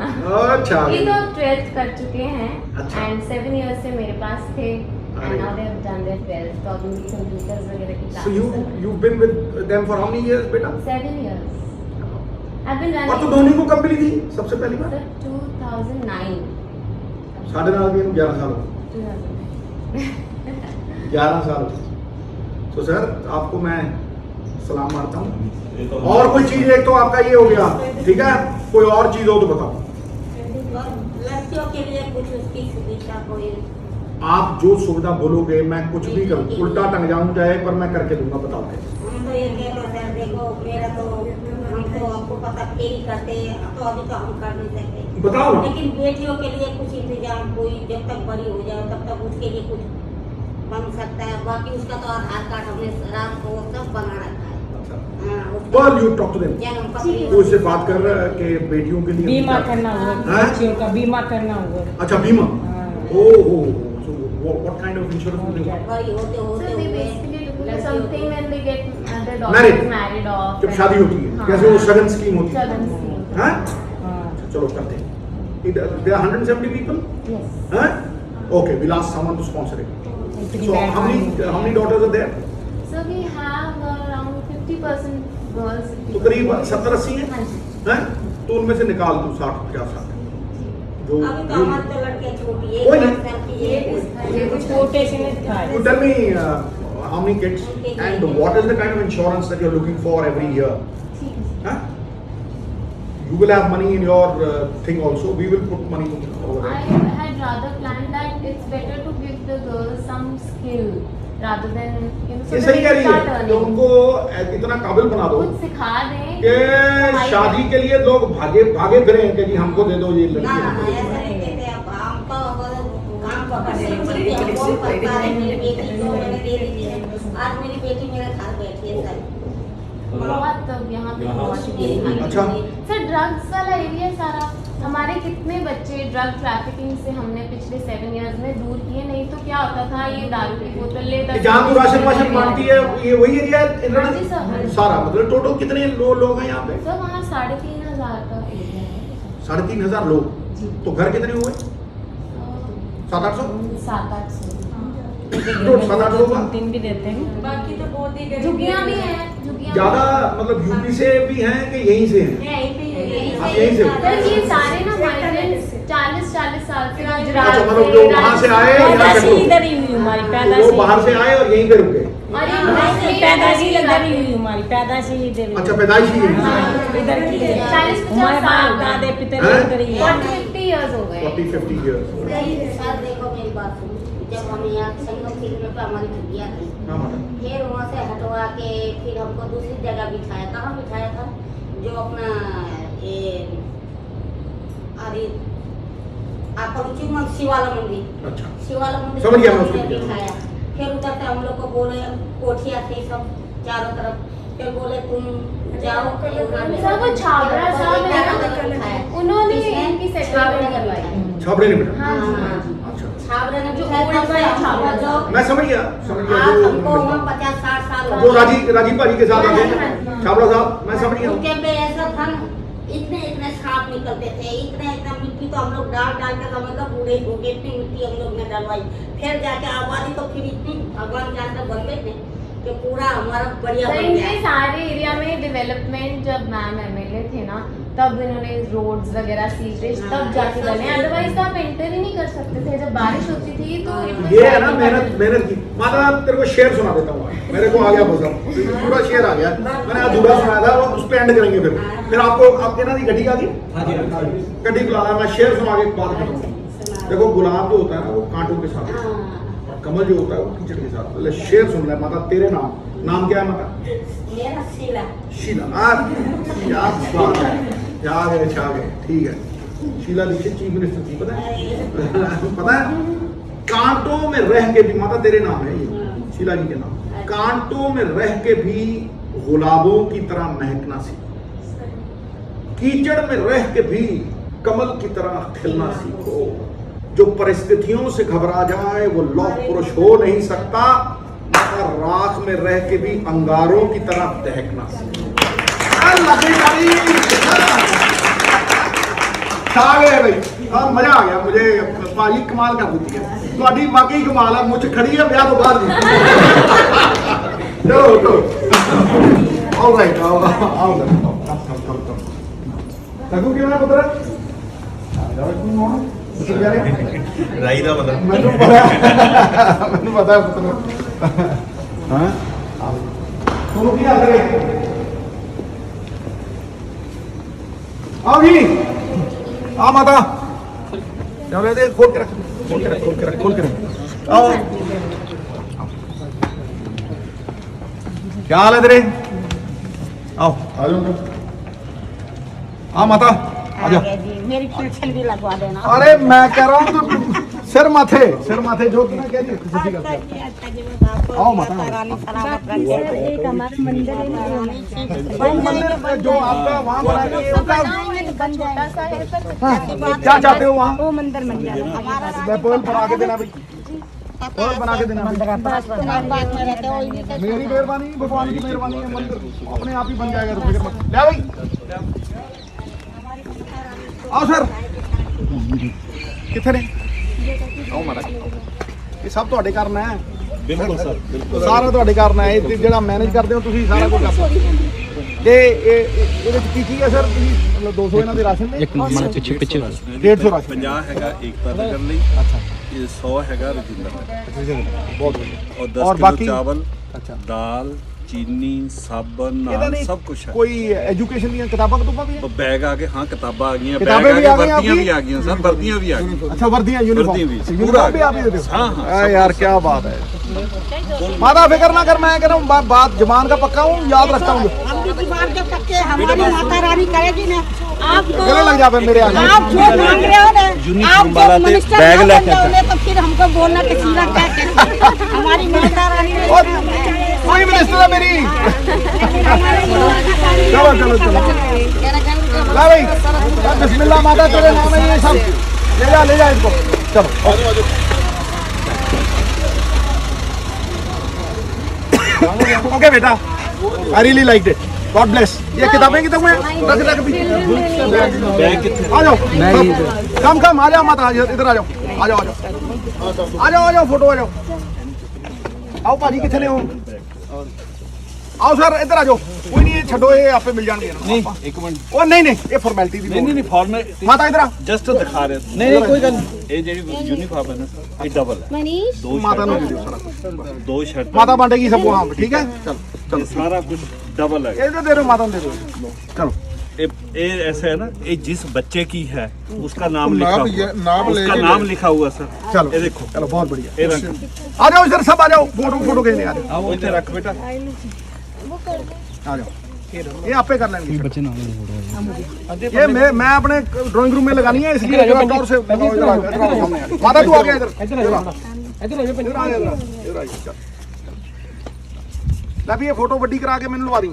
अच्छा। ये तो 12th कर चुके हैं, अच्छा। एंड 7 years से मेरे पास थे, अरे। and now they have done their 12th, तो अभी computers वगैरह की So you've been with them for how many years बेटा? 7 years. I've been running. और तो धोनी को कब मिली थी सबसे पहली बार? Sir, 2009. 9.5 11 साल हो 2009. 11 साल हो। तो सर आपको मैं सलाम मारता हूँ। ये तो और कोई चीज, एक तो आपका ये हो गया, ठीक है, कोई और चीज हो तो बताओ। लड़कियों के लिए कुछ उसकी सुविधा कोई। आप जो सुविधा बोलोगे मैं कुछ भी करूँ, उल्टा टंग जाऊं चाहे, पर मैं करके दूंगा, बताओ। हम तो ये कह रहे सर, देखो मेरा तो हम तो आपको पता फेरी करते हैं, तो अभी तो हम कर नहीं सकते। बताओ ना। लेकिन बेटियों के लिए कुछ इंतजाम, कोई जब तक बड़ी हो जाए तब तक उसके लिए कुछ बन सकता है। बाकी उसका तो आधार कार्ड हमने रात को सब बना रखा है। Well, you talk to them. जन्म पत्री। वो इससे बात कर रहा है कि बेटियों के लिए बीमा करना होगा, हाँ? बच्चियों का बीमा करना होगा। अच्छा, बीमा। हाँ। ओह, so what kind of insurance will you get? बड़ी होते So होते they हुए basically do something when they get their Married. daughters married off. जब शादी होती है, हाँ। कैसे वो सगन स्कीम होती है? सगन scheme. हाँ? हाँ। चलो करते हैं। There are 170 people? Yes. हाँ? Okay, we'll ask someone to sponsor it. इतनी So bad how many daughters are there? So we have around 50% girls. तो करीब 70-80 हैं? हाँ जी. हैं? तो उनमें से निकाल दो 60-50 साल जो अभी तो हमारी तो लड़कियां छोटी है, कोई एक नहीं। साल की है। ये कुछ quotation था। You tell me how many kids and what is the kind of insurance that you're looking for every year? ठीक है. Huh? You will have money in your thing also. We will put money over I there. had rather planned that it's better to give the girls some skill rather than so ये that सही they कह रही start है कि earning. उनको इतना काबिल बना दो कुछ सिखा दें कि शादी के लिए लोग भागे फिरे कि जी हमको दे दो ये ना लड़की ना हमको दे ऐसा दो। नहीं कहते। अब हम तो काम पकड़ सकते हैं। कौन करता है? मेरी बेटी को मैंने दे दी है। आज मेरी बेटी मेरे घर बैठी है सर। बहुत यहाँ पे यहाँ बहुत स्कूल ही में। अच्छा। सर ड्रग्स वाला एरिया सारा हमारे कितने बच्चे ड्रग ट्रैफिकिंग से हमने पिछले 7 years में दूर किए। नहीं तो क्या होता था, ये दारू की बोतल ले कि जहाँ तू राशन वाशन बांटती है ये वही एरिया है हाँ जी सर। सारा, मतलब टोटल कितने लोग हैं यहाँ पे? सर वहाँ 3,500 का एरिया है। 3,500 लोग। जी। तो घर कितने हुए? 700-800? 700-800। टोटल 700 लोग। तीन भी देते हैं। बाकी तो बहुत ही गरीब झुग्गियाँ भी हैं, झुग्गियाँ ज्यादा मतलब यूपी से भी हैं कि यहीं से हैं? यहीं पे आप यहीं से? सर ये सारे ना माइग्रेंट्स 40-40 साल से गुजरात अच्छा, मतलब जो वहाँ से आए यहाँ पैदाशी सेटल हो। इधर ही हुई हमारी, वो पैदाशी बाहर से आए और यहीं पे रुके। और ये पैदाशी इधर ही हुई हमारी, पैदाशी इधर ही। अच्छा, पैदाइशी है। हाँ, इधर की है। 40-50 हमारे बाप साल दादे पिता हैं? इधर ही है। 40-50 years हो गए। 40-50 years। सर देखो मेरी बात सुनो। जब हम यहाँ संगम सीखने पे हमारी छुट्टियाँ थी, हाँ माता। फिर वहाँ से हटवा के फिर हमको दूसरी जगह बिठाया। कहाँ बिठाया था? जो अपना ये अरे आपका रुचि मंदिर, शिवाला मंदिर, अच्छा शिवाला मंदिर समझ गया मैं उसको। बिठाया। फिर उधर से हम लोग को बोले, कोठिया थी सब चारों तरफ, फिर बोले तुम जाओ सर वो छाबड़ा साहब उन्होंने इनकी सेटलमेंट करवाई। छाबड़े ने बेटा। हाँ हाँ अच्छा छाबड़े ने जो बिठाया ओल्ड था, वाला छाबड़ा जो मैं समझ गया आज हमको वहाँ 50-60 साल हो जो गए। राजीव भाजी के साथ आते हाँ, हैं छाबड़ा साहब, मैं समझ गया। उनके पे ऐसा था ना, इतने सांप निकलते थे, इतना मिट्टी तो हम लोग डाल के समझ लो बूढ़े हो गए, इतनी मिट्टी हम लोग ने डलवाई। फिर जाके आबादी तो फिर इतनी भगवान के अंदर बन गए थे कि पूरा हमारा बढ़िया सर बन इनके गया। सारे एरिया में डेवलपमेंट जब मैम एमएलए थे ना, तब इन्होंने रोड्स वगैरह सीवरेज तब जाके बने, अदरवाइज तो आप एंटर ही नहीं कर सकते थे। जब बारिश होती थी तो इतने ये है ना सारे मेहनत की। माता तेरे को शेर सुना देता हूँ, मेरे को आ गया मजा, पूरा शेर आ गया। मैंने अधूरा सुनाया था, वो उस पे एंड करेंगे फिर आपको आपके ना गड्डी आ गई, गड्डी बुला रहा, मैं शेर सुना के बात करूँ। देखो गुलाब जो होता है ना वो कांटों के साथ, हाँ, और कमल जो होता है वो कीचड़ के साथ। पहले शेर सुन ले माता, तेरे नाम क्या है माता? मेरा शीला। शीला। क्या बात है, छा गए, ठीक है। शीला दीक्षित चीफ मिनिस्टर थी, पता है? पता है? कांटों में रह के भी, माता तेरे नाम है ये, शीला जी के नाम, कांटों में रह के भी गुलाबों की तरह महकना सीखो, कीचड़ में रह के भी कमल की तरह खिलना सीखो। जो परिस्थितियों से घबरा जाए वो लौह पुरुष हो नहीं सकता, मगर राख में रह के भी अंगारों की तरह दहकना सीखो। आ गए भाई, हाँ मजा आ गया मुझे। पाजी कमाल कर देती है, ਤੁਹਾਡੀ वाकई कमाल है। मुझ खड़ी है ब्याह तो बाद में। चलो उठो, ऑलराइट, आओ तकू ਕਿਵੇਂ ਪੁੱਤਰ? ਰਾਈ ਦਾ ਮਤਲਬ ਮੈਨੂੰ ਪਤਾ ਪੁੱਤਰ। ਹਾਂ ਤੁਹਾਨੂੰ ਕੀ ਹਾਲ ਹੈ? आओ जी, आ माता, चलो दे खोल के रख। आओ, क्या हाल है तेरे? आओ, आ जाओ। आ माता, आ जाओ। मेरी पेंशन भी लगवा देना। अरे मैं कह रहा हूँ तो सिर माथे जो कि मैं कह रही हूँ, सच्ची गल। आओ माता। एक हमारा मंदिर वो मंदिर जो आपका वहाँ बन छोटा सा है सर। क्या चाहते हो वहाँ? वो मंदिर बन जाए हमारा। मैं पोल बना के देना भाई, पोल बना के देना। मेरी मेहरबानी, भगवान की मेहरबानी है, मंदिर अपने आप ही बन जाएगा, तो फिक्र मत। ले भाई, आओ सर। कितने आओ महाराज, ये सब ਤੁਹਾਡੇ ਕਰਨਾ ਹੈ। ਬਿਲਕੁਲ ਸਰ, ਬਿਲਕੁਲ ਸਾਰਾ ਤੁਹਾਡੇ ਕਰਨਾ ਹੈ, ਇਹ ਜਿਹੜਾ ਮੈਨੇਜ ਕਰਦੇ ਹੋ ਤੁਸੀਂ, ਸਾਰਾ ਕੁਝ ਕਰਦੇ ਹੋ। ਤੇ ਇਹਦੇ ਵਿੱਚ ਕੀ ਹੈ ਸਰ? ਤੁਸੀਂ ਮਤਲਬ 200 ਇਹਨਾਂ ਦੇ ਰਾਸ਼ਨ ਦੇ, ਇੱਕ ਮਿੰਟ ਪਿੱਛੇ 150 ਰਾਸ਼ਨ। 50 ਹੈਗਾ ਏਕਤਾ ਨਗਰ ਲਈ, ਅੱਛਾ, ਇਹ 100 ਹੈਗਾ ਰਜਿੰਦਰ ਨਗਰ, ਬਹੁਤ ਵਧੀਆ। और 10 और किलो बाकी? चावल, अच्छा, दाल, चीनी, साबन, ਇਹਦਾ नान, ਨਹੀਂ सब कुछ है। ਕੋਈ ਐਜੂਕੇਸ਼ਨ ਦੀਆਂ ਕਿਤਾਬਾਂ ਕਤੂਬਾਂ ਵੀ ਹੈ? और बैग आ गए, हाँ किताबा आ गई हैं, किताबें बैग भी आ आ गए, गई वर्दियां आपकी? भी आ गई हैं सर, वर्दियां भी आ गई। अच्छा, वर्दियां, यूनिफॉर्म वर्दियां भी, यूनिफॉर्म भी आप ही देते हो? हाँ, हाँ, अरे सब यार क्या बात है। माता फिक्र ना कर, मैं कह रहा हूँ बात जबान का पक्का हूँ, याद रखता हूँ। हम भी दीवार जब तक के हमारी माता रानी करेगी ना, आप गले लग जावे मेरे आगे। आप जो मांग रहे हो ना, यूनिफॉर्म आप वाला जब थे, मिनिस्टर बैग ना लेके बन जाओगे तो फिर हमको बोलना कि सीला क्या कहती है। हमारी माता रानी ने और कोई मिनिस्टर है मेरी। चलो चलो चलो, ला भाई, बिस्मिल्लाह माता तेरे नाम है ये सब, ले जा इसको। चलो ओके बेटा, I really like it, God bless. ये किताबें रख भी। बैग कितने? आ जाओ, कम आ जाओ माता, आ जाओ, इधर आ जाओ, फोटो आ जाओ। आओ भाजी, कितने हो? आओ सर, इधर आ जाओ। कोई नहीं, छो ये आपे मिल जाएंगे। नहीं, एक मिनट, ओ नहीं, ये फॉर्मेलिटी दी। नहीं फॉर्मल, माता इधर आ। जस्ट दिखा रहे। नहीं कोई गल, ये जेडी यूनिफॉर्म है ना, ये डबल है। मनीष दो माता शर्ट, ने दे दियो सारा कुछ। दो शर्ट, माता बांटेगी सबको, हाँ ठीक है। चलो ये सारा कुछ डबल है। ये दे दो, माता ने दे दो। चलो ये ऐसा है ना, ये जिस बच्चे की है उसका नाम लिखा नाम हुआ, नाम उसका लेके नाम लिखा हुआ सर। चलो ये देखो, चलो बहुत बढ़िया। ये रख, आ जाओ इधर सब, आ जाओ फोटो फोटो खींचने आ जाओ, आओ इधर रख बेटा। आ जाओ। ये आपे कर लेंगे बच्चे ना, ये मैं अपने ड्राइंग रूम में लगानी है, इसलिए जरा गौर से लगाओ। इधर आओ सामने। माता तू आ गया इधर, ला भी ये फोटो बड़ी करा के मैंने लवा दी।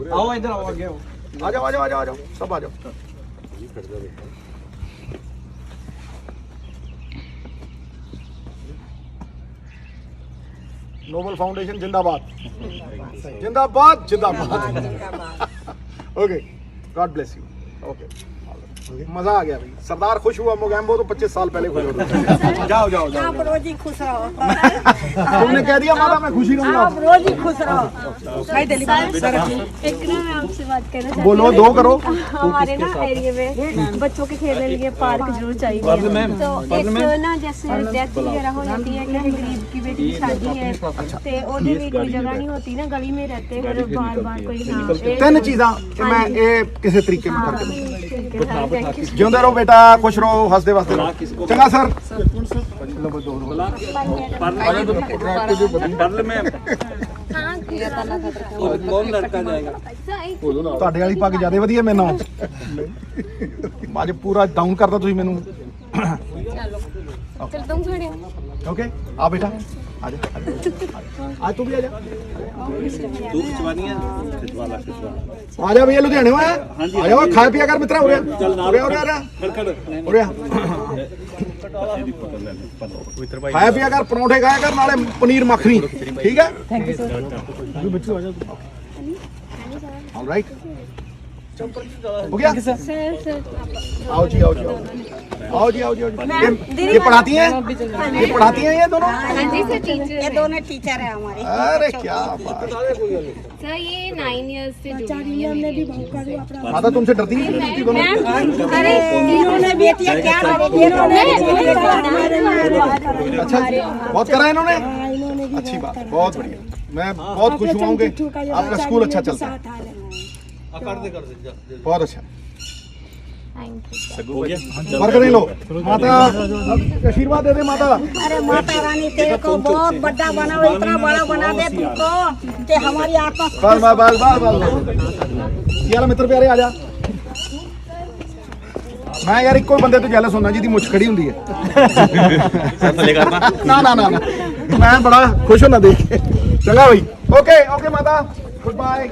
आओ इधर आओ, आगे आओ। आ जाओ आ जाओ आ जाओ आ जाओ सब आ जाओ। नोबल फाउंडेशन जिंदाबाद जिंदाबाद जिंदाबाद। Okay, God bless you. Okay, मजा आ गया भाई, सरदार खुश हुआ, मोगैम्बो तो 25 साल पहले खुश हो। जाओ जाओ जाओ, आप रोज ही खुश रहो। तुमने कह दिया माता मैं खुशी रहूंगा। आप रोज ही खुश रहो। एक ना मैं आपसे बात करना चाहती हूँ। बोलो, दो करो। हमारे ना एरिया में बच्चों के खेलने के लिए पार्क जरूर चाहिए। तो एक ना जैसे डेथ वगैरह हो जाती है, किसी गरीब की बेटी की शादी है, तो ਉਹਦੇ ਲਈ कोई जगह नहीं होती ना, गली में रहते हैं बार बार कोई ना। ਤਿੰਨ ਚੀਜ਼ਾਂ ਕਿ ਮੈਂ ਇਹ ਕਿਸੇ ਤਰੀਕੇ ਨਾਲ ਕਰਕੇ ਜਿਉਂਦੇ ਰਹੋ ਬੇਟਾ, ਖੁਸ਼ ਰਹੋ, ਹੱਸਦੇ ਵਸਦੇ ਰਹੋ। ਚੰਗਾ ਸਰ। कौन लड़का जाएगा? ਤੁਹਾਡੇ ਵਾਲੀ ਪੱਗ ਜਿਆਦਾ ਵਧੀਆ ਮੈਨੂੰ ਅੱਜ ਪੂਰਾ ਡਾਊਨ ਕਰਦਾ ਤੁਸੀਂ ਮੈਨੂੰ। चल तुम खड़े हो। ओके, आ बेटा, आ जा आज तू भी आ जा। तू खिंचवानी है, खिंचवा ला, खिंचवा ला। आ जा भैया, लुधियाने में आ जाओ, खाए पिया कर मित्रा। उरे उरे उरे उरे खाया पिया कर, परोठे खाया कर, नाले पनीर मखनी, ठीक है? Thank you sir. ऑलराइट, हो गया? आओ जी आओ जी आओ जी आओ जी आओ जी। ये पढ़ाती हैं, ये पढ़ाती हैं ये दोनों? हाँ जी सर, टीचर ये दोनों टीचर है हमारे। अरे क्या बात। सर, ये 9 इयर्स से जुड़ी हुई है मेरी। माता तुमसे डरती नहीं दोनों? अरे इन्होंने बेटियां क्या अच्छा, बहुत करा है इन्होंने। अच्छी बात, बहुत बढ़िया। मैं बहुत खुश हुआ हूँ कि आपका स्कूल अच्छा चलता है। बहुत अच्छा। हो गया? वर्क नहीं लो माता, आशीर्वाद दे दे माता। अरे माता रानी तेरे को बहुत बड़ा बना, इतना बड़ा बना दे तुमको कि हमारी आत्मा। बस बस बस बस। यार मित्र प्यारे आ जा। मैं यार इको बंदे तो जेलस होना जिहदी मुछ खड़ी हुंदी है। ना ना ना ना, मैं बड़ा खुश होना देख के। चंगा भाई, ओके ओके माता, गुड बाय।